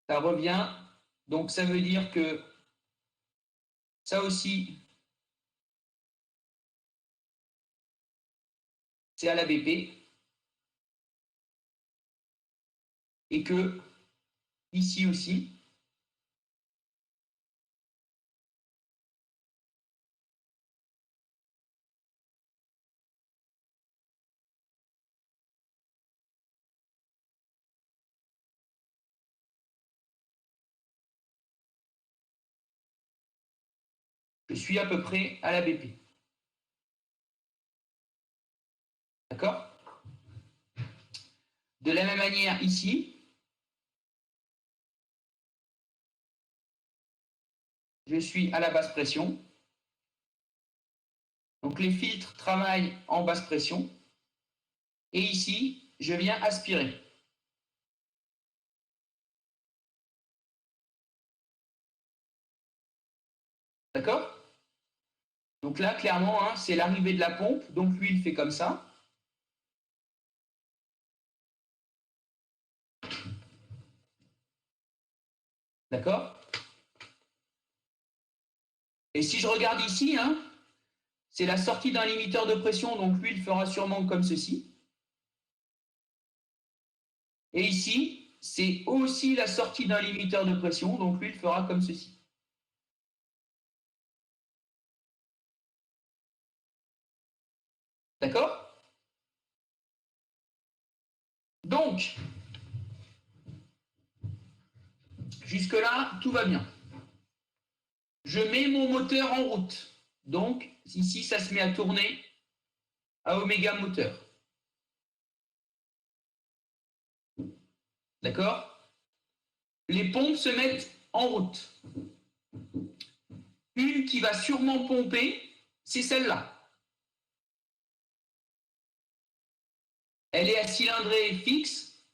ça revient. Donc, ça veut dire que ça aussi, c'est à la BP. Et que ici aussi, je suis à peu près à la BP. D'accord? De la même manière ici, je suis à la basse pression. Donc les filtres travaillent en basse pression. Et ici, je viens aspirer. D'accord? Donc là, clairement, hein, c'est l'arrivée de la pompe. Donc l'huile fait comme ça. D'accord? Et si je regarde ici, hein, c'est la sortie d'un limiteur de pression. Donc l'huile fera sûrement comme ceci. Et ici, c'est aussi la sortie d'un limiteur de pression. Donc l'huile fera comme ceci. D'accord? Donc, jusque-là, tout va bien. Je mets mon moteur en route. Donc, ici, ça se met à tourner à oméga moteur. D'accord? Les pompes se mettent en route. Une qui va sûrement pomper, c'est celle-là. Elle est à cylindrée fixe.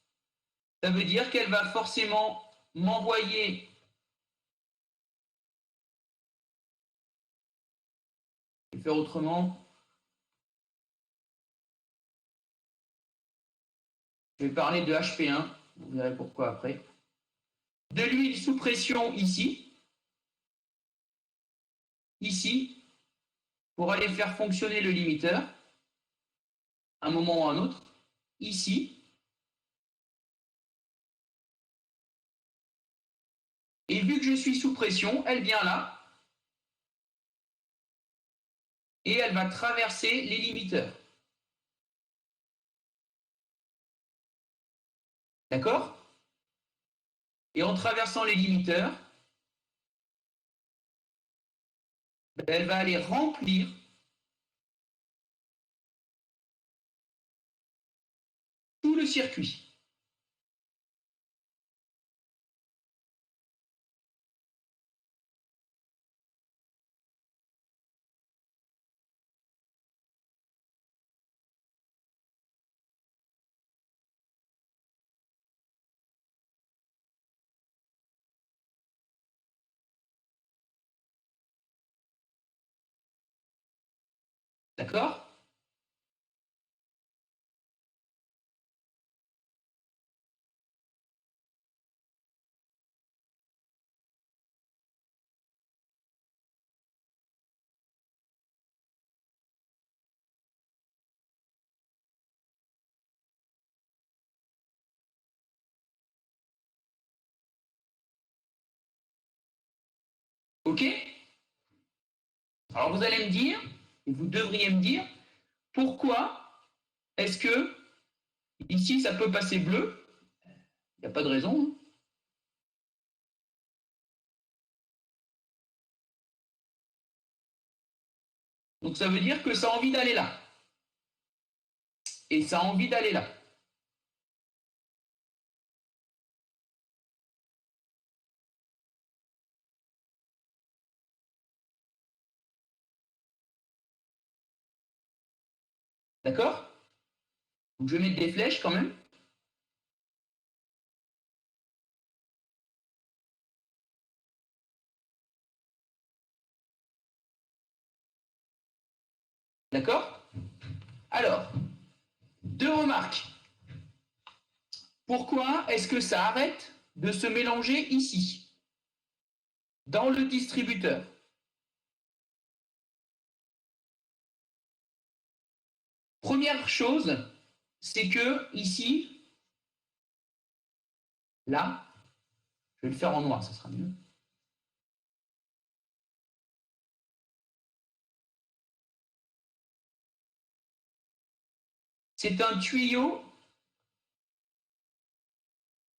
Ça veut dire qu'elle va forcément m'envoyer. Je vais faire autrement. Je vais parler de HP1. Vous verrez pourquoi après. De l'huile sous pression ici. Ici. Pour aller faire fonctionner le limiteur. Un moment ou un autre. Ici. Et vu que je suis sous pression, elle vient là. Et elle va traverser les limiteurs. D'accord? Et en traversant les limiteurs, elle va aller remplir tout le circuit. D'accord? OK? Alors vous allez me dire, et vous devriez me dire, pourquoi est-ce que ici ça peut passer bleu? Il n'y a pas de raison. Hein. Donc ça veut dire que ça a envie d'aller là. Et ça a envie d'aller là. D'accord? Donc je vais mettre des flèches quand même. D'accord? Alors, deux remarques. Pourquoi est-ce que ça arrête de se mélanger ici, dans le distributeur? Première chose, c'est que ici, là, je vais le faire en noir, ça sera mieux. C'est un tuyau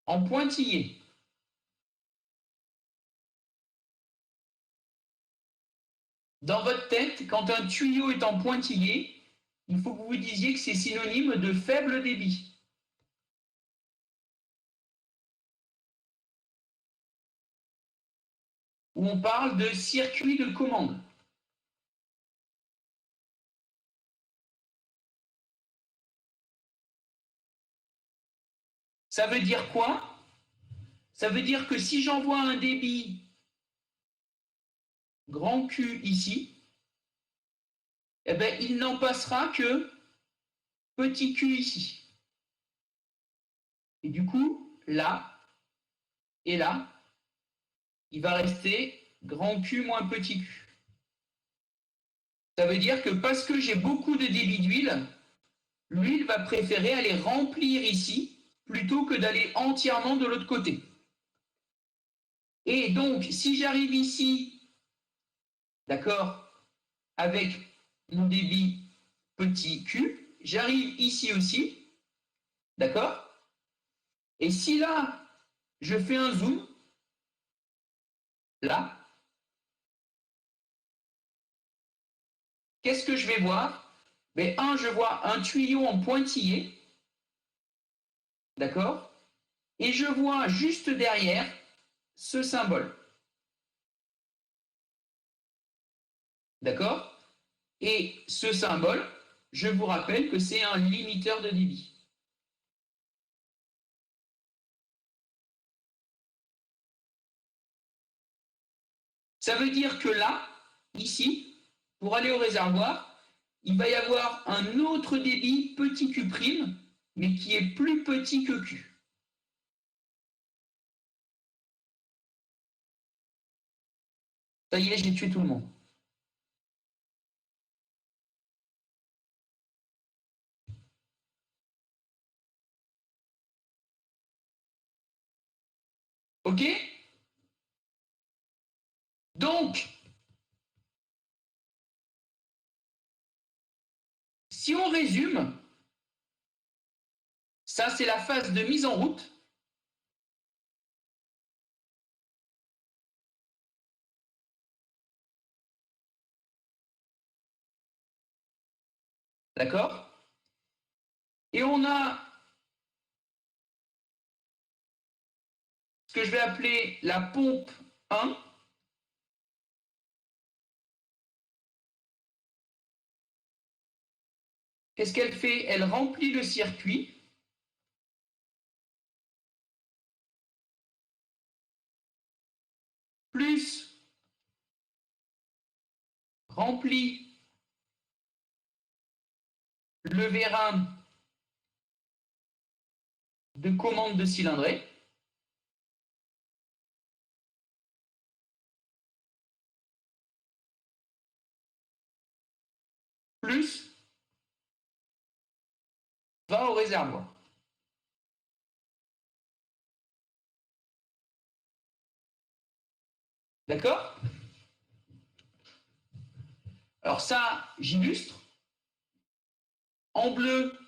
en pointillé. Dans votre tête, quand un tuyau est en pointillé, il faut que vous vous disiez que c'est synonyme de faible débit. Où on parle de circuit de commande. Ça veut dire quoi? Ça veut dire que si j'envoie un débit grand Q ici, eh ben, il n'en passera que petit q ici. Et du coup, là et là, il va rester grand Q moins petit q. Ça veut dire que parce que j'ai beaucoup de débit d'huile, l'huile va préférer aller remplir ici plutôt que d'aller entièrement de l'autre côté. Et donc, si j'arrive ici, d'accord, avec mon débit petit q, j'arrive ici aussi, d'accord? Et si là, je fais un zoom, là, qu'est-ce que je vais voir? Mais je vois un tuyau en pointillé, d'accord? Et je vois juste derrière ce symbole, d'accord? Et ce symbole, je vous rappelle que c'est un limiteur de débit. Ça veut dire que là, ici, pour aller au réservoir, il va y avoir un autre débit petit q', mais qui est plus petit que q. Ça y est, j'ai tué tout le monde. OK? Donc, si on résume, ça c'est la phase de mise en route. D'accord? Et on a ce que je vais appeler la pompe 1. Qu'est-ce qu'elle fait? Elle remplit le circuit. Plus remplit le vérin de commande de cylindrée. Plus va au réservoir. D'accord? Alors ça, j'illustre. En bleu,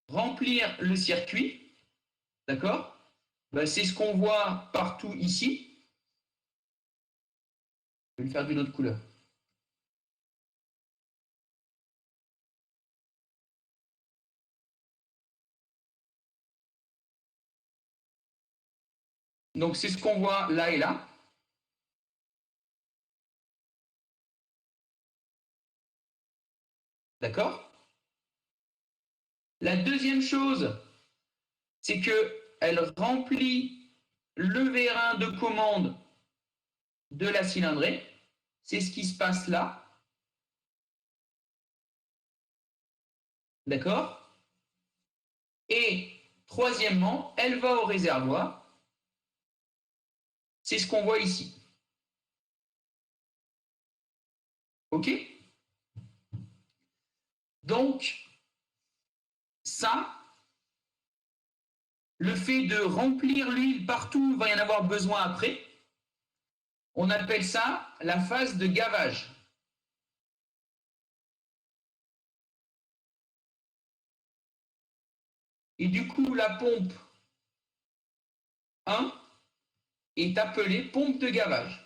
remplir le circuit. D'accord? Ben, c'est ce qu'on voit partout ici. Je vais le faire d'une autre couleur. Donc c'est ce qu'on voit là et là. D'accord? La deuxième chose, c'est qu'elle remplit le vérin de commande de la cylindrée. C'est ce qui se passe là. D'accord? Et troisièmement, elle va au réservoir. C'est ce qu'on voit ici. OK? Donc, ça, le fait de remplir l'huile partout où il va y en avoir besoin après, on appelle ça la phase de gavage. Et du coup, la pompe 1 est appelée pompe de gavage.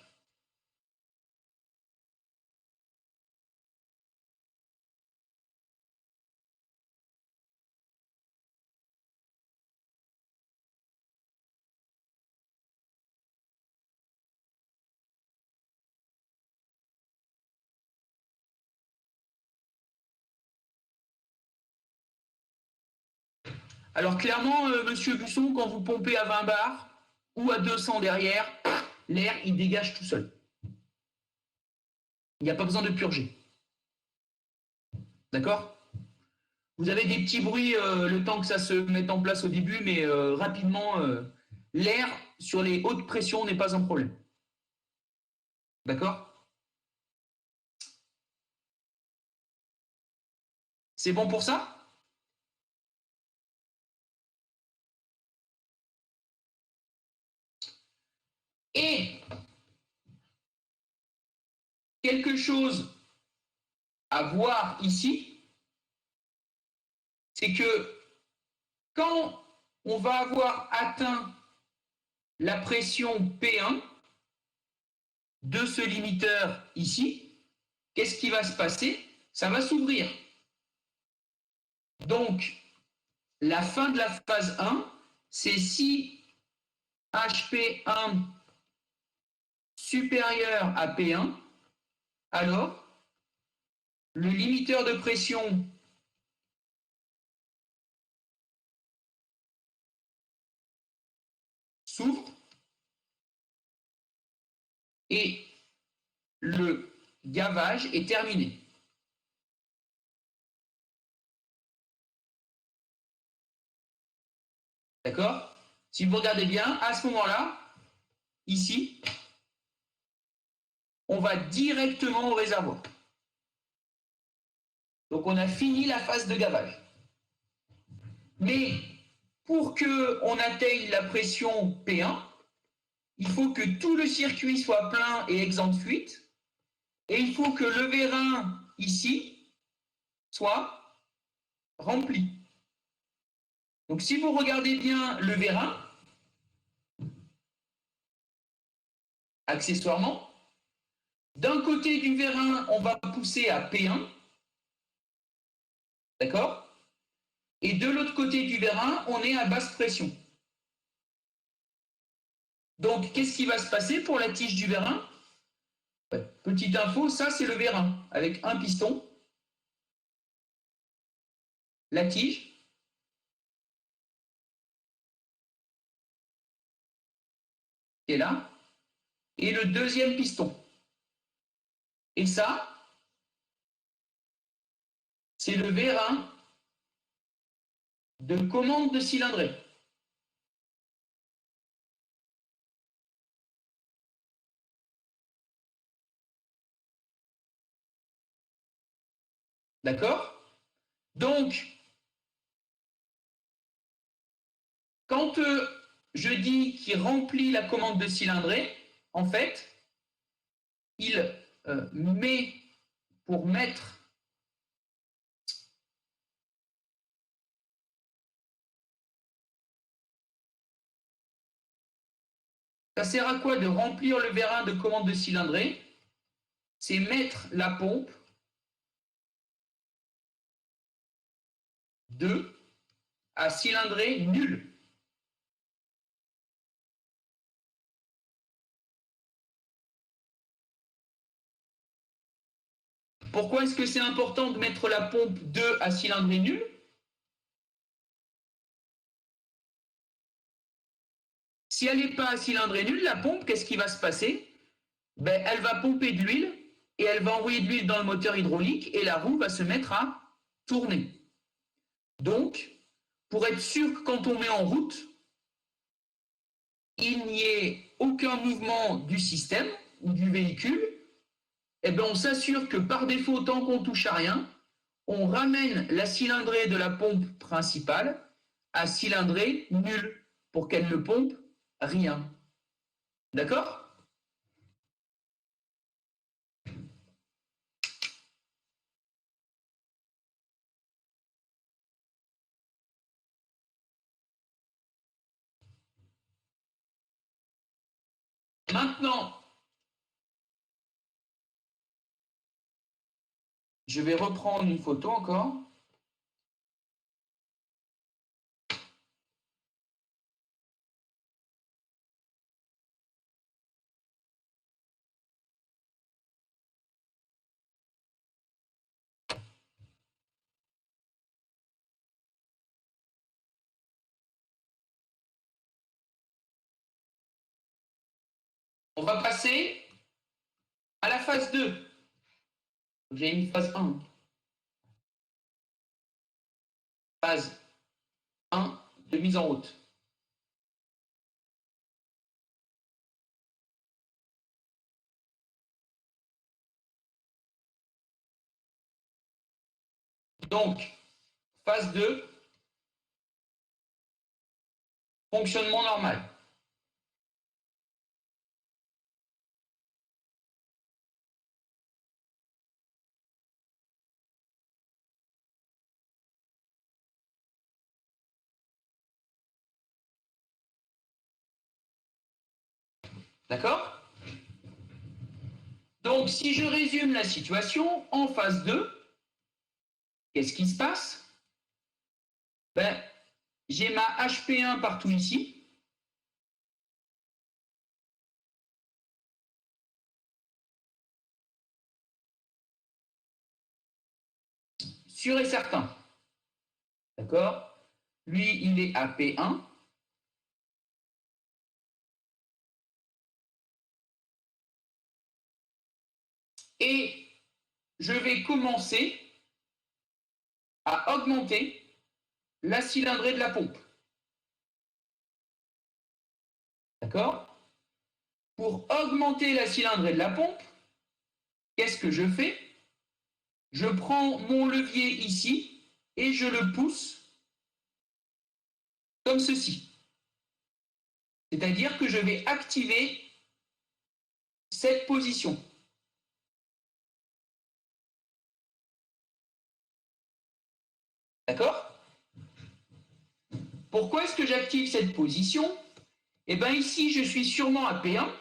Alors clairement, monsieur Busson, quand vous pompez à 20 bars ou à 200 derrière, l'air, il dégage tout seul. Il n'y a pas besoin de purger. D'accord? Vous avez des petits bruits le temps que ça se mette en place au début, mais rapidement, l'air sur les hautes pressions n'est pas un problème. D'accord? C'est bon pour ça? Et quelque chose à voir ici, c'est que quand on va avoir atteint la pression P1 de ce limiteur ici, qu'est-ce qui va se passer? Ça va s'ouvrir. Donc, la fin de la phase 1, c'est si HP1 supérieur à P1, alors le limiteur de pression s'ouvre et le gavage est terminé. D'accord? Si vous regardez bien, à ce moment-là, ici, on va directement au réservoir. Donc on a fini la phase de gavage. Mais pour qu'on atteigne la pression P1, il faut que tout le circuit soit plein et exempt de fuite. Et il faut que le vérin ici soit rempli. Donc si vous regardez bien le vérin, accessoirement, d'un côté du vérin, on va pousser à P1, d'accord? Et de l'autre côté du vérin, on est à basse pression. Donc, qu'est-ce qui va se passer pour la tige du vérin? Petite info, ça c'est le vérin, avec un piston, la tige, qui est là, et le deuxième piston. Et ça, c'est le vérin de commande de cylindrée. D'accord? Donc, quand je dis qu'il remplit la commande de cylindrée, en fait, il met pour mettre ça sert à quoi de remplir le vérin de commande de cylindrée? C'est mettre la pompe de à cylindrée nulle. Pourquoi est-ce que c'est important de mettre la pompe 2 à cylindrée nulle? Si elle n'est pas à cylindrée nulle, la pompe, qu'est-ce qui va se passer? Ben, elle va pomper de l'huile et elle va envoyer de l'huile dans le moteur hydraulique et la roue va se mettre à tourner. Donc, pour être sûr que quand on met en route, il n'y ait aucun mouvement du système ou du véhicule, eh bien on s'assure que par défaut, tant qu'on touche à rien, on ramène la cylindrée de la pompe principale à cylindrée nulle pour qu'elle ne pompe rien. D'accord? Maintenant, je vais reprendre une photo encore. On va passer à la phase 2. J'ai mis phase 1. Phase 1 de mise en route. Donc, phase 2, fonctionnement normal. D'accord? Donc, si je résume la situation, en phase 2, qu'est-ce qui se passe? Ben, j'ai ma HP1 partout ici. Sûr et certain. D'accord? Lui, il est à P1. Et je vais commencer à augmenter la cylindrée de la pompe. D'accord? Pour augmenter la cylindrée de la pompe, qu'est-ce que je fais? Je prends mon levier ici et je le pousse comme ceci. C'est-à-dire que je vais activer cette position. D'accord? Pourquoi est-ce que j'active cette position? Eh bien ici, je suis sûrement à P1.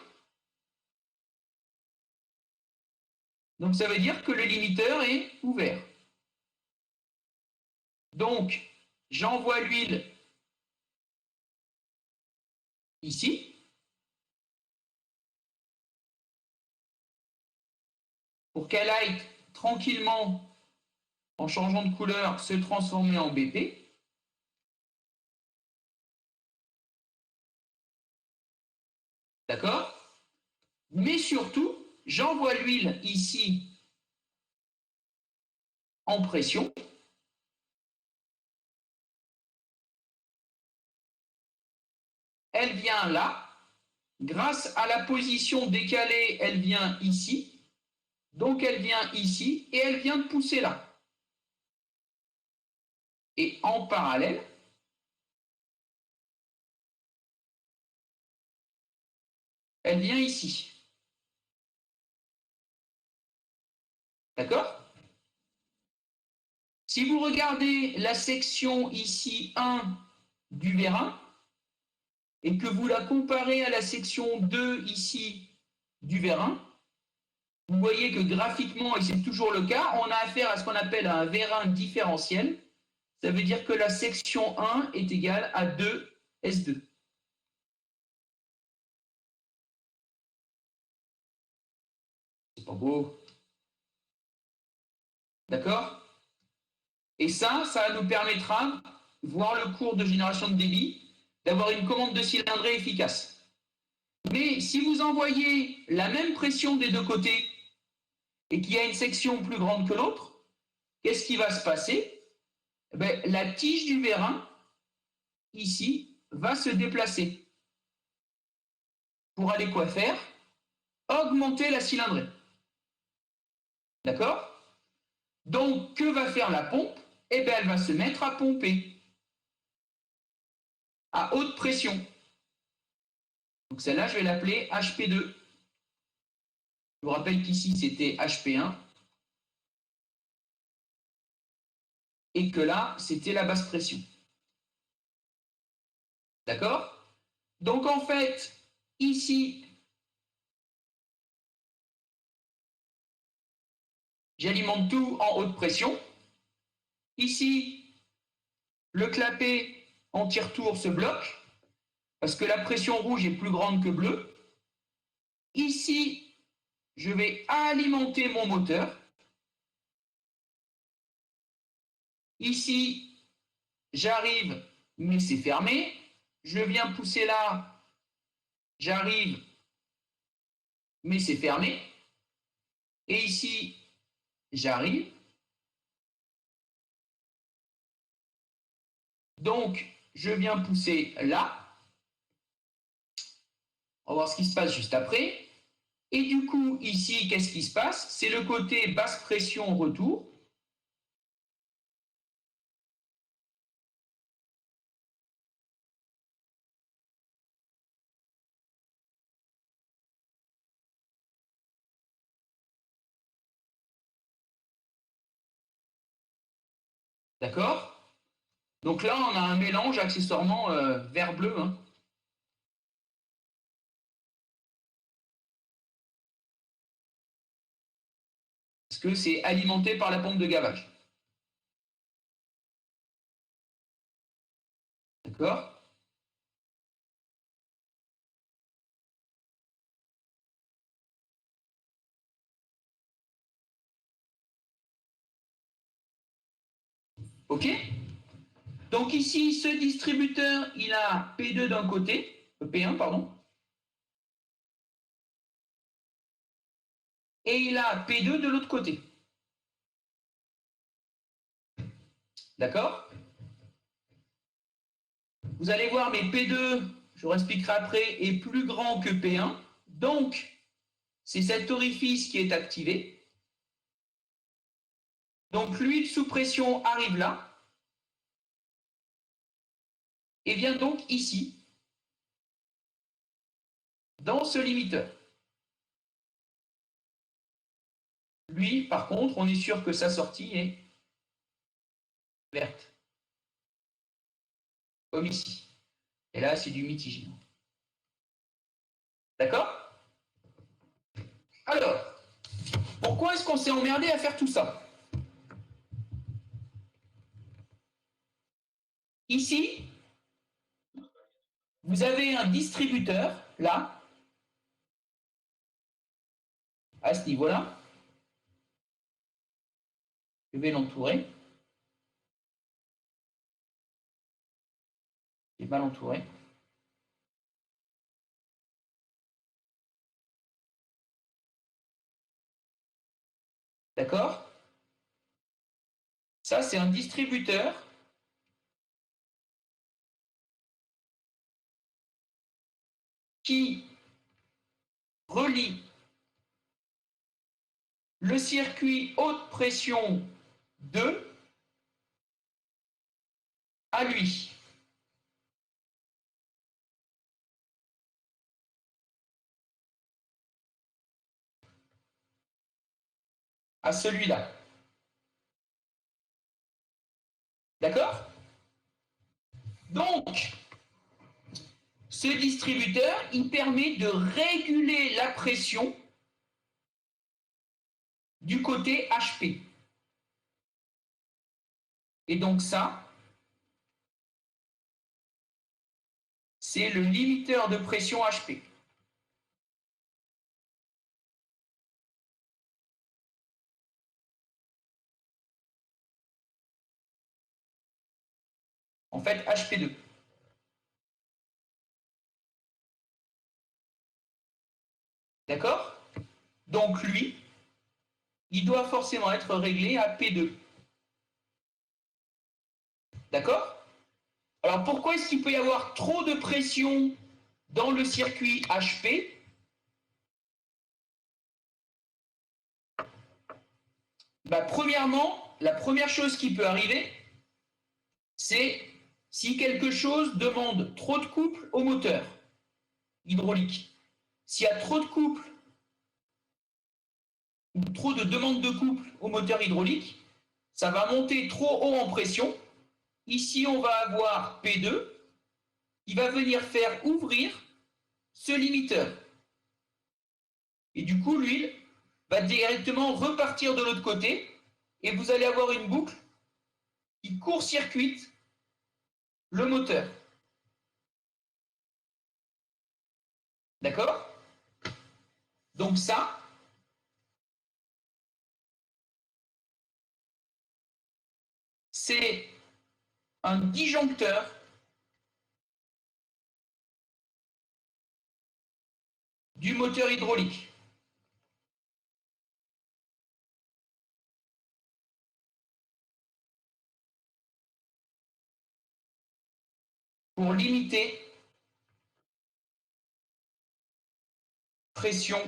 Donc ça veut dire que le limiteur est ouvert. Donc, j'envoie l'huile ici. Pour qu'elle aille tranquillement, en changeant de couleur, se transformer en BP. D'accord? Mais surtout, j'envoie l'huile ici en pression. Elle vient là. Grâce à la position décalée, elle vient ici. Donc elle vient ici et elle vient de pousser là. Et en parallèle, elle vient ici. D'accord? Si vous regardez la section ici 1 du vérin et que vous la comparez à la section 2 ici du vérin, vous voyez que graphiquement, et c'est toujours le cas, on a affaire à ce qu'on appelle un vérin différentiel. Ça veut dire que la section 1 est égale à 2 S2. C'est pas beau. D'accord? Et ça nous permettra, voir le cours de génération de débit, d'avoir une commande de cylindrée efficace. Mais si vous envoyez la même pression des deux côtés et qu'il y a une section plus grande que l'autre, qu'est-ce qui va se passer? La tige du vérin, ici, va se déplacer. Pour aller quoi faire? Augmenter la cylindrée. D'accord? Donc, que va faire la pompe? Eh bien, elle va se mettre à pomper à haute pression. Donc, celle-là, je vais l'appeler HP2. Je vous rappelle qu'ici, c'était HP1. Et que là, c'était la basse pression. D'accord? Donc, en fait, ici, j'alimente tout en haute pression. Ici, le clapet en tire-tour se bloque parce que la pression rouge est plus grande que bleue. Ici, je vais alimenter mon moteur. Ici, j'arrive, mais c'est fermé. Je viens pousser là, j'arrive, mais c'est fermé. Et ici, j'arrive. Donc, je viens pousser là. On va voir ce qui se passe juste après. Et du coup, ici, qu'est-ce qui se passe? C'est le côté basse pression retour. D'accord? Donc là, on a un mélange accessoirement vert-bleu. Hein. Parce que c'est alimenté par la pompe de gavage. D'accord? OK? Donc ici, ce distributeur, il a P2 d'un côté, P1, pardon, et il a P2 de l'autre côté. D'accord? Vous allez voir, mais P2, je vous expliquerai après, est plus grand que P1. Donc, c'est cet orifice qui est activé. Donc, l'huile sous pression arrive là et vient donc ici, dans ce limiteur. Lui, par contre, on est sûr que sa sortie est verte, comme ici. Et là, c'est du mitigé. D'accord? Alors, pourquoi est-ce qu'on s'est emmerdé à faire tout ça? Ici, vous avez un distributeur, là, à ce niveau-là. Je vais l'entourer. J'ai mal entouré. D'accord? Ça, c'est un distributeur qui relie le circuit haute pression 2 à lui. À celui-là. D'accord? Donc, ce distributeur, il permet de réguler la pression du côté HP. Et donc ça, c'est le limiteur de pression HP. En fait, HP2. D'accord? Donc lui, il doit forcément être réglé à P2. D'accord? Alors pourquoi est-ce qu'il peut y avoir trop de pression dans le circuit HP? Premièrement, la première chose qui peut arriver, c'est si quelque chose demande trop de couple au moteur hydraulique. S'il y a trop de couple ou trop de demande de couple au moteur hydraulique, ça va monter trop haut en pression. Ici, on va avoir P2 qui va venir faire ouvrir ce limiteur. Et du coup, l'huile va directement repartir de l'autre côté et vous allez avoir une boucle qui court-circuite le moteur. D'accord? Donc ça, c'est un disjoncteur du moteur hydraulique. Pour limiter pression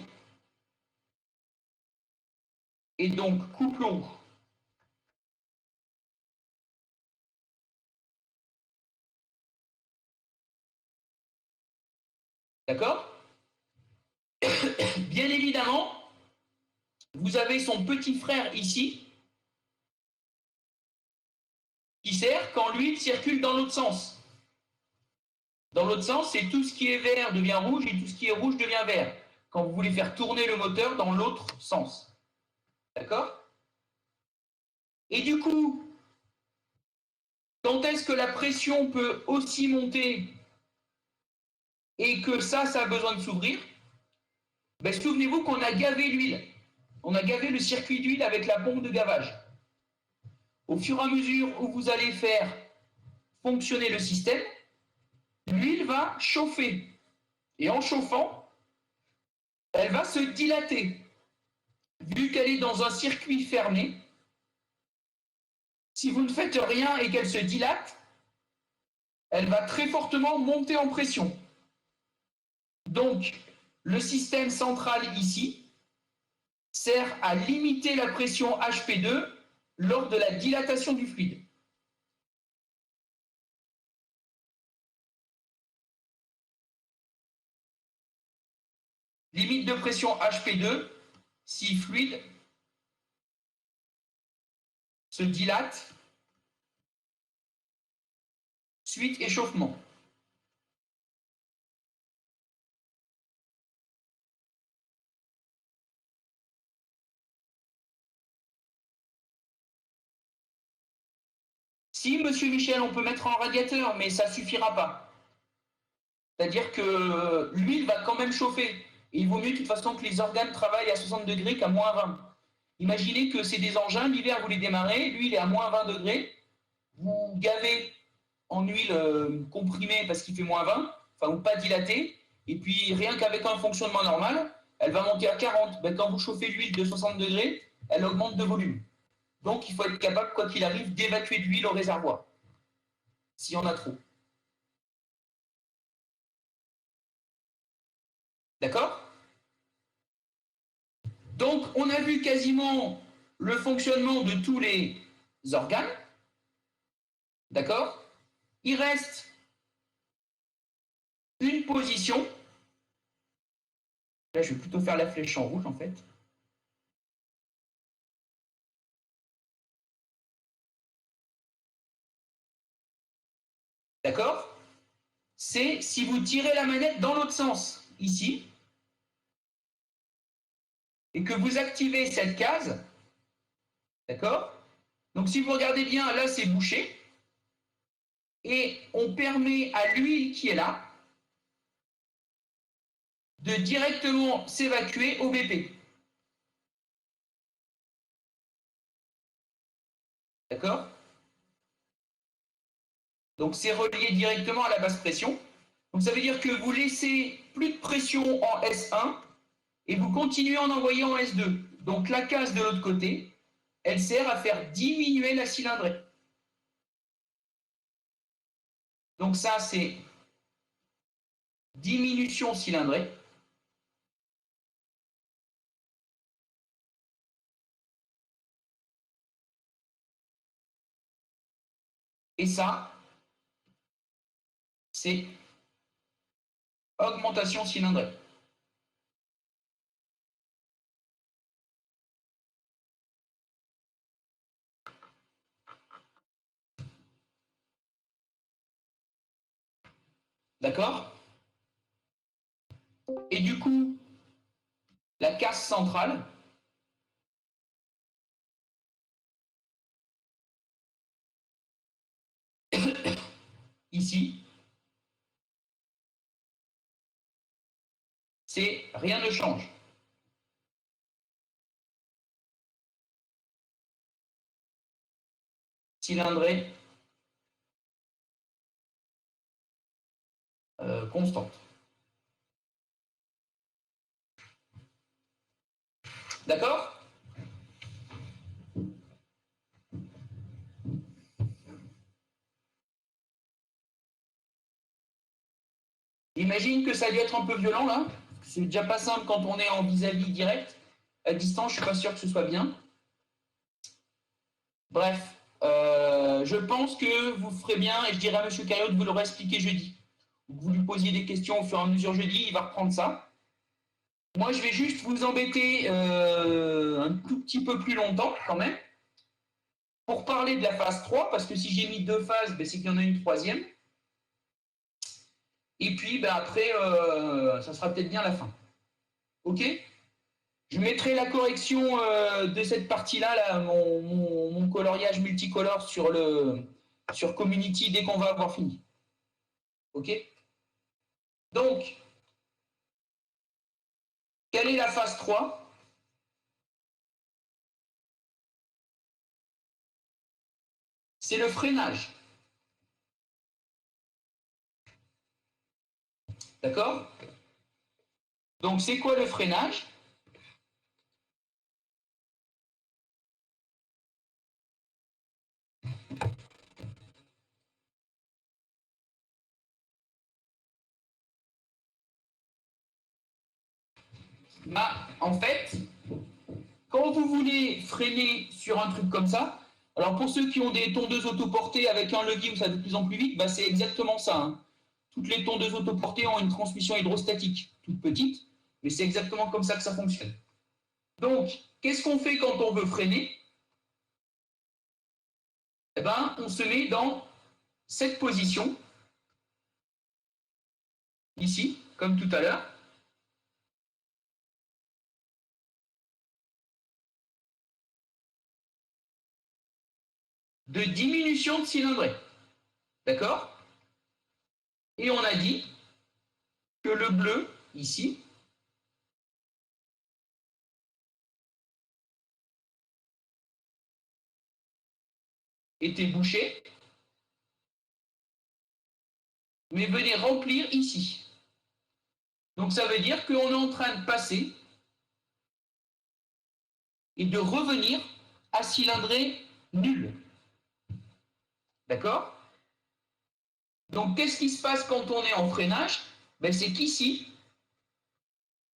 et donc couple roue. D'accord? Bien évidemment, vous avez son petit frère ici qui sert quand l'huile circule dans l'autre sens. Dans l'autre sens, c'est tout ce qui est vert devient rouge et tout ce qui est rouge devient vert. Quand vous voulez faire tourner le moteur dans l'autre sens. D'accord? Et du coup, quand est-ce que la pression peut aussi monter et que ça a besoin de s'ouvrir? Souvenez-vous qu'on a gavé l'huile. On a gavé le circuit d'huile avec la pompe de gavage. Au fur et à mesure où vous allez faire fonctionner le système, l'huile va chauffer. Et en chauffant, elle va se dilater. Vu qu'elle est dans un circuit fermé, si vous ne faites rien et qu'elle se dilate, elle va très fortement monter en pression. Donc, le système central ici sert à limiter la pression HP2 lors de la dilatation du fluide. Limite de pression HP2 si fluide se dilate suite échauffement. Si, monsieur Michel, on peut mettre en radiateur, mais ça ne suffira pas. C'est-à-dire que l'huile va quand même chauffer. Et il vaut mieux de toute façon que les organes travaillent à 60 degrés qu'à moins 20. Imaginez que c'est des engins, l'hiver vous les démarrez, l'huile est à moins 20 degrés, vous gavez en huile comprimée parce qu'il fait moins 20, enfin ou pas dilatée, et puis rien qu'avec un fonctionnement normal, elle va monter à 40. Quand vous chauffez l'huile de 60 degrés, elle augmente de volume. Donc, il faut être capable, quoi qu'il arrive, d'évacuer de l'huile au réservoir, s'il y en a trop. D'accord? Donc, on a vu quasiment le fonctionnement de tous les organes. D'accord? Il reste une position. Là, je vais plutôt faire la flèche en rouge, en fait. D'accord? C'est si vous tirez la manette dans l'autre sens, ici, et que vous activez cette case, d'accord? Donc, si vous regardez bien, là, c'est bouché, et on permet à l'huile qui est là de directement s'évacuer au BP. D'accord? Donc, c'est relié directement à la basse pression. Donc, ça veut dire que vous laissez plus de pression en S1 et vous continuez à en envoyer en S2. Donc, la case de l'autre côté, elle sert à faire diminuer la cylindrée. Donc, ça, c'est diminution cylindrée. Et ça, c'est augmentation cylindrée. D'accord? Et du coup, la casse centrale, ici, c'est rien ne change. Cylindrée constante. D'accord? Imagine que ça a dû être un peu violent là. C'est déjà pas simple quand on est en vis-à-vis direct. À distance, je suis pas sûr que ce soit bien. Bref, je pense que vous ferez bien et je dirai à M. Caillot de vous l'aurez expliqué jeudi. Vous lui posiez des questions au fur et à mesure jeudi, il va reprendre ça. Moi, je vais juste vous embêter un tout petit peu plus longtemps quand même pour parler de la phase 3, parce que si j'ai mis 2 phases, ben, c'est qu'il y en a une troisième. Et puis ben, après, ça sera peut-être bien la fin. OK? Je mettrai la correction de cette partie-là, là, mon coloriage multicolore sur Community dès qu'on va avoir fini. OK? Donc, quelle est la phase 3? C'est le freinage. D'accord? Donc, c'est quoi le freinage? Bah, en fait, quand vous voulez freiner sur un truc comme ça, alors pour ceux qui ont des tondeuses autoportées avec un levier où ça va de plus en plus vite, bah c'est exactement ça. Hein. Toutes les tondeuses autoportées ont une transmission hydrostatique toute petite, mais c'est exactement comme ça que ça fonctionne. Donc, qu'est-ce qu'on fait quand on veut freiner? Eh ben, on se met dans cette position, ici, comme tout à l'heure. De diminution de cylindrée. D'accord? Et on a dit que le bleu, ici, était bouché, mais venait remplir ici. Donc ça veut dire qu'on est en train de passer et de revenir acylindrée nulle. D'accord? Donc, qu'est-ce qui se passe quand on est en freinage? Ben, c'est qu'ici,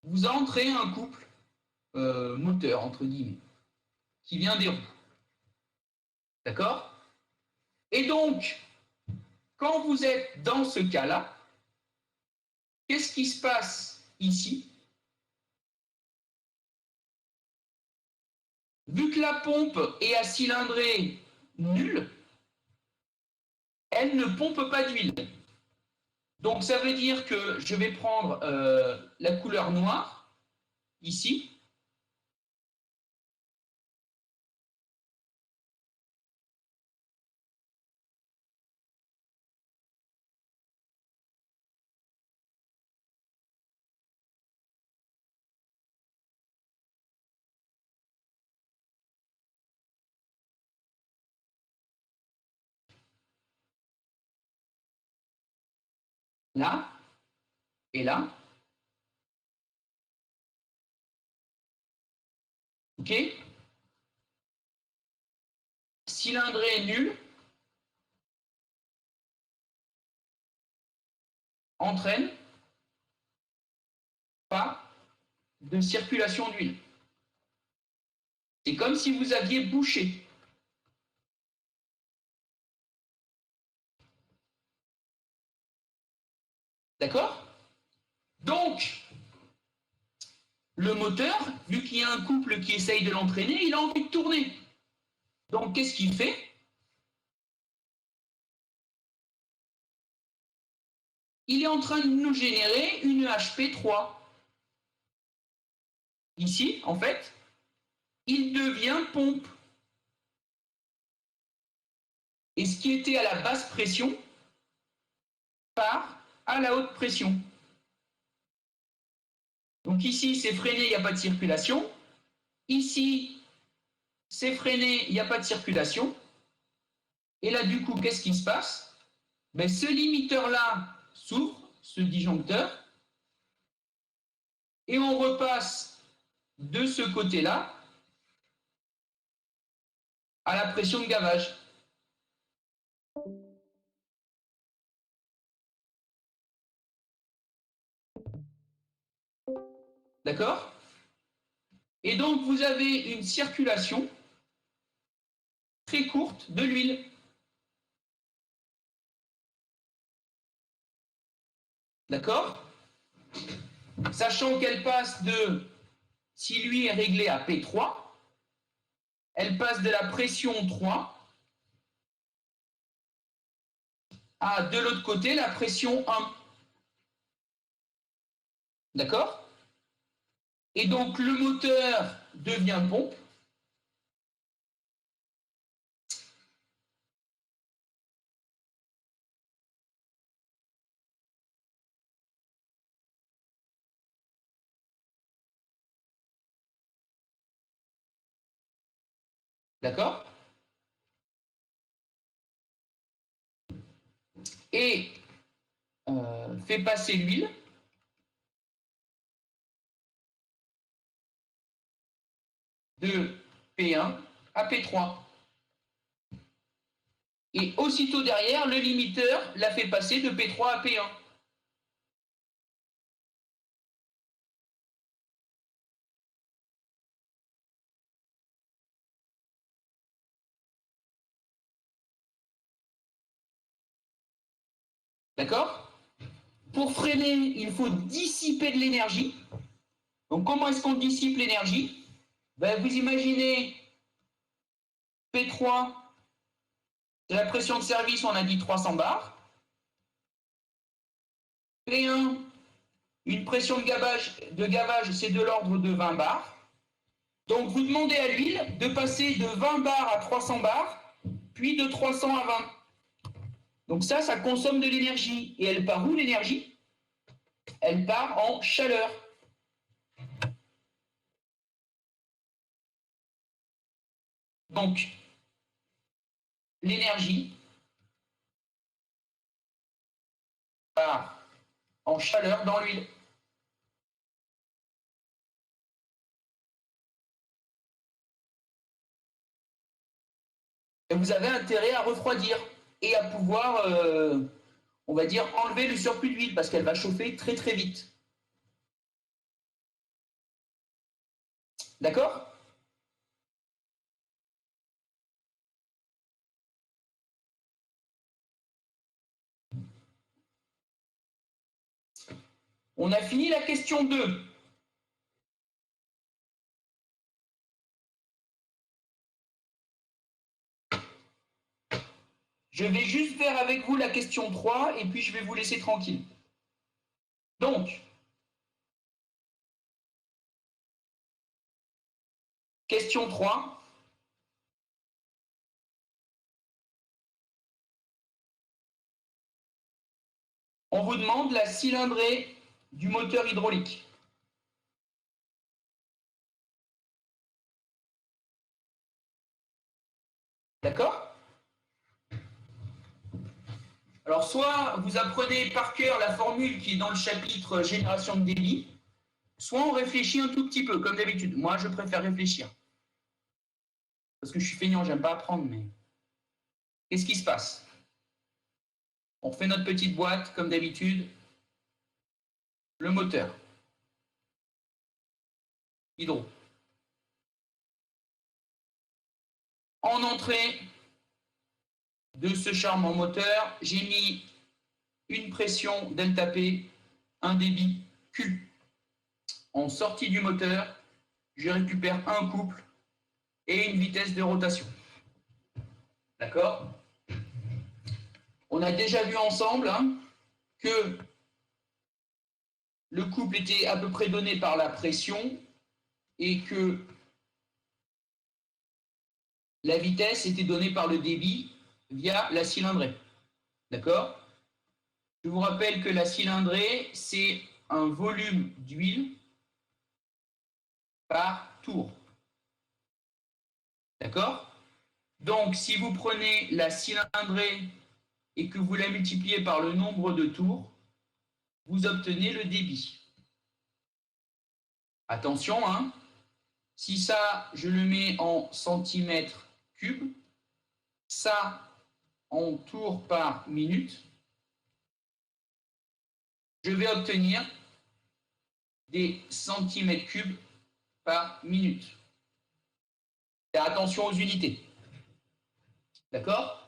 vous entrez un couple moteur, entre guillemets, qui vient des roues. D'accord? Et donc, quand vous êtes dans ce cas-là, qu'est-ce qui se passe ici? Vu que la pompe est à cylindrée nulle, elle ne pompe pas d'huile. Donc ça veut dire que je vais prendre la couleur noire, ici. Là et là. OK? Cylindrée nulle entraîne pas de circulation d'huile. C'est comme si vous aviez bouché. D'accord? Donc, le moteur, vu qu'il y a un couple qui essaye de l'entraîner, il a envie de tourner. Donc, qu'est-ce qu'il fait? Il est en train de nous générer une HP3. Ici, en fait, il devient pompe. Et ce qui était à la basse pression part à la haute pression. Donc ici, c'est freiné, il n'y a pas de circulation. Ici, c'est freiné, il n'y a pas de circulation. Et là, du coup, qu'est-ce qui se passe? Ben, ce limiteur-là s'ouvre, ce disjoncteur, et on repasse de ce côté-là à la pression de gavage. D'accord? Et donc, vous avez une circulation très courte de l'huile. D'accord? Sachant qu'elle passe de, si l'huile est réglée à P3, elle passe de la pression 3 à, de l'autre côté, la pression 1. D'accord? Et donc, le moteur devient pompe. D'accord? Et fait passer l'huile de P1 à P3. Et aussitôt derrière, le limiteur la fait passer de P3 à P1. D'accord? Pour freiner, il faut dissiper de l'énergie. Donc, comment est-ce qu'on dissipe l'énergie? Ben, vous imaginez P3, c'est la pression de service, on a dit 300 bars. P1, une pression de gavage, c'est de l'ordre de 20 bars. Donc, vous demandez à l'huile de passer de 20 bars à 300 bars, puis de 300 à 20. Donc ça consomme de l'énergie. Et elle part où, l'énergie? Elle part en chaleur. Donc, l'énergie part en chaleur dans l'huile. Et vous avez intérêt à refroidir et à pouvoir, on va dire, enlever le surplus d'huile parce qu'elle va chauffer très très vite. D'accord? On a fini la question 2. Je vais juste faire avec vous la question 3 et puis je vais vous laisser tranquille. Donc, question 3. On vous demande la cylindrée du moteur hydraulique. D'accord? Alors, soit vous apprenez par cœur la formule qui est dans le chapitre génération de débit, soit on réfléchit un tout petit peu, comme d'habitude. Moi, je préfère réfléchir. Parce que je suis feignant, j'aime pas apprendre, mais... Qu'est-ce qui se passe? On fait notre petite boîte, comme d'habitude. Le moteur. Hydro. En entrée de ce charmant moteur, j'ai mis une pression delta P, un débit Q. En sortie du moteur, je récupère un couple et une vitesse de rotation. D'accord? On a déjà vu ensemble que le couple était à peu près donné par la pression et que la vitesse était donnée par le débit via la cylindrée. D'accord? Je vous rappelle que la cylindrée, c'est un volume d'huile par tour. D'accord? Donc, si vous prenez la cylindrée et que vous la multipliez par le nombre de tours, vous obtenez le débit. Attention, si ça, je le mets en centimètres cubes, ça en tours par minute, je vais obtenir des centimètres cubes par minute. Et attention aux unités. D'accord?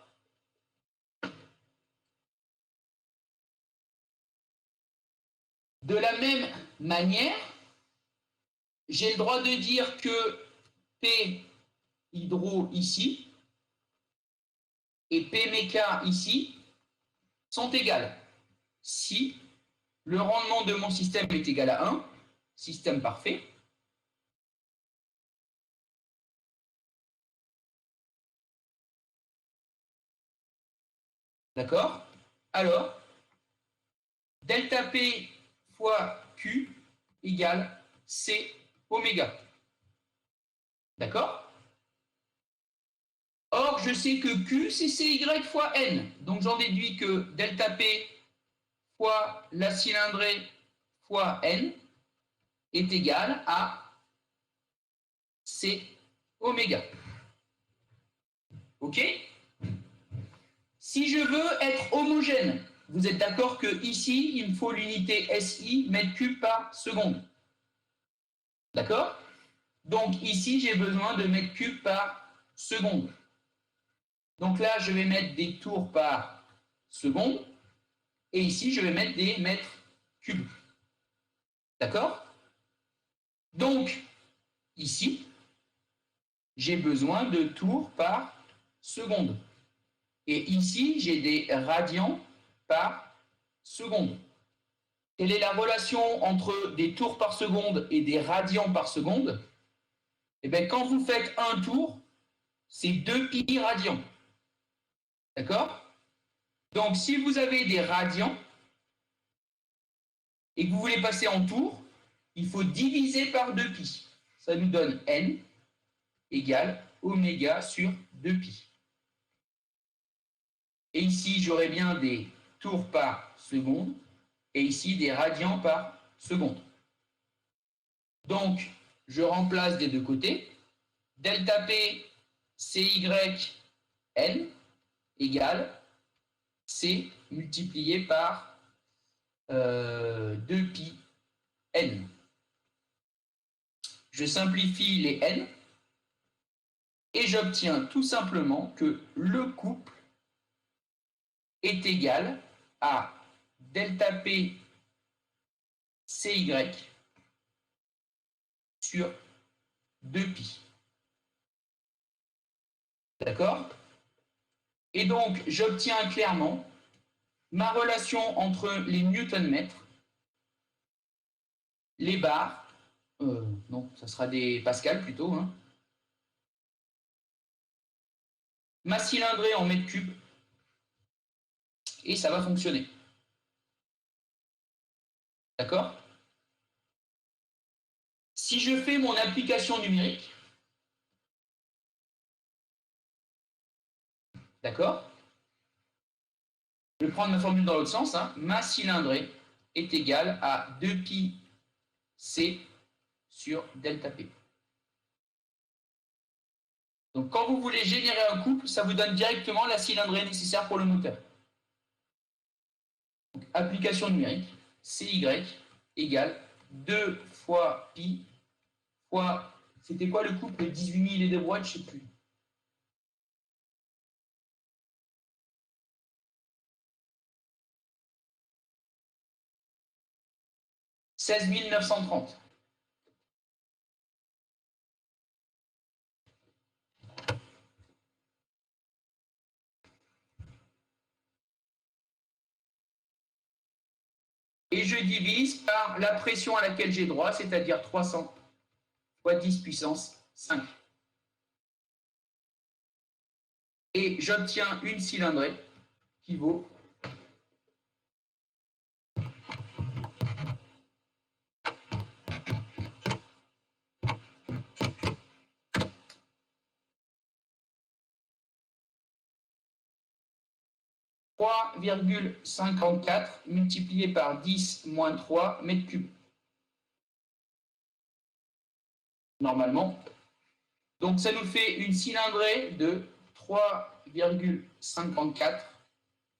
De la même manière, j'ai le droit de dire que P hydro ici et P méca ici sont égales. Si le rendement de mon système est égal à 1, système parfait, d'accord? Alors, delta P fois Q égale C oméga. D'accord? Or, je sais que Q, c'est CY fois N. Donc, j'en déduis que delta P fois la cylindrée fois N est égal à C oméga. OK? Si je veux être homogène, vous êtes d'accord que ici, il me faut l'unité SI, mètre cube par seconde. D'accord? Donc ici, j'ai besoin de mètres cubes par seconde. Donc là, je vais mettre des tours par seconde. Et ici, je vais mettre des mètres cubes. D'accord? Donc, ici, j'ai besoin de tours par seconde. Et ici, j'ai des radians par seconde. Quelle est la relation entre des tours par seconde et des radians par seconde? Eh bien, quand vous faites un tour, c'est 2 pi radians. D'accord? Donc, si vous avez des radians et que vous voulez passer en tours, il faut diviser par 2 pi. Ça nous donne n égale oméga sur 2 pi. Et ici, j'aurai bien des tours par seconde et ici des radians par seconde. Donc, je remplace des deux côtés. Delta P, CY N égale C multiplié par 2pi N. Je simplifie les N et j'obtiens tout simplement que le couple est égal à delta P CY sur 2pi. D'accord? Et donc, j'obtiens clairement ma relation entre les newton-mètres, les bars, non, ça sera des pascals plutôt, hein, ma cylindrée en mètres cubes, et ça va fonctionner. D'accord? Si je fais mon application numérique, d'accord? Je vais prendre ma formule dans l'autre sens, hein, ma cylindrée est égale à 2pi C sur delta P. Donc quand vous voulez générer un couple, ça vous donne directement la cylindrée nécessaire pour le moteur. Donc, application numérique, CY égale 2 fois pi fois, c'était quoi le couple 18 000 et des watts, je ne sais plus. « 16 930 ». Et je divise par la pression à laquelle j'ai droit, c'est-à-dire 300 fois 10 puissance 5. Et j'obtiens une cylindrée qui vaut 3,54 multiplié par 10 moins 3 mètres cubes. Normalement. Donc ça nous fait une cylindrée de 3,54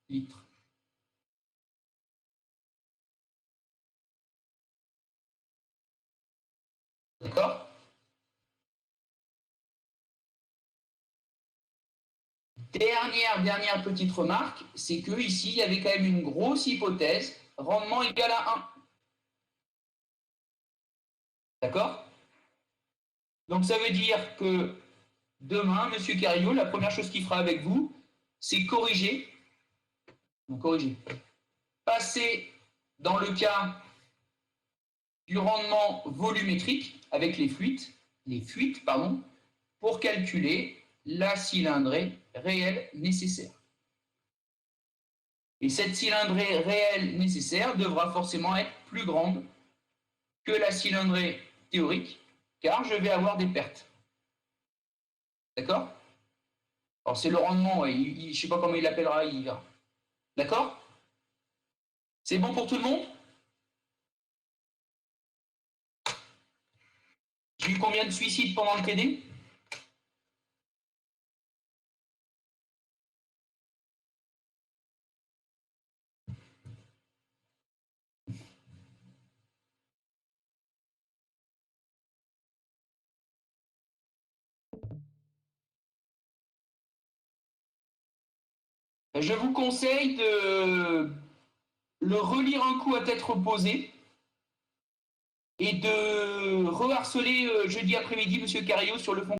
litres. D'accord? Dernière petite remarque, c'est que ici, il y avait quand même une grosse hypothèse, rendement égal à 1. D'accord? Donc ça veut dire que demain, M. Carillo, la première chose qu'il fera avec vous, c'est corriger. Donc corriger. Passer dans le cas du rendement volumétrique avec les fuites, pour calculer la cylindrée réelle nécessaire. Et cette cylindrée réelle nécessaire devra forcément être plus grande que la cylindrée théorique, car je vais avoir des pertes. D'accord? Alors c'est le rendement, je ne sais pas comment il l'appellera, il verra. D'accord? C'est bon pour tout le monde? J'ai eu combien de suicides pendant le TD? Je vous conseille de le relire un coup à tête reposée et de reharceler jeudi après-midi M. Carillo sur le fond.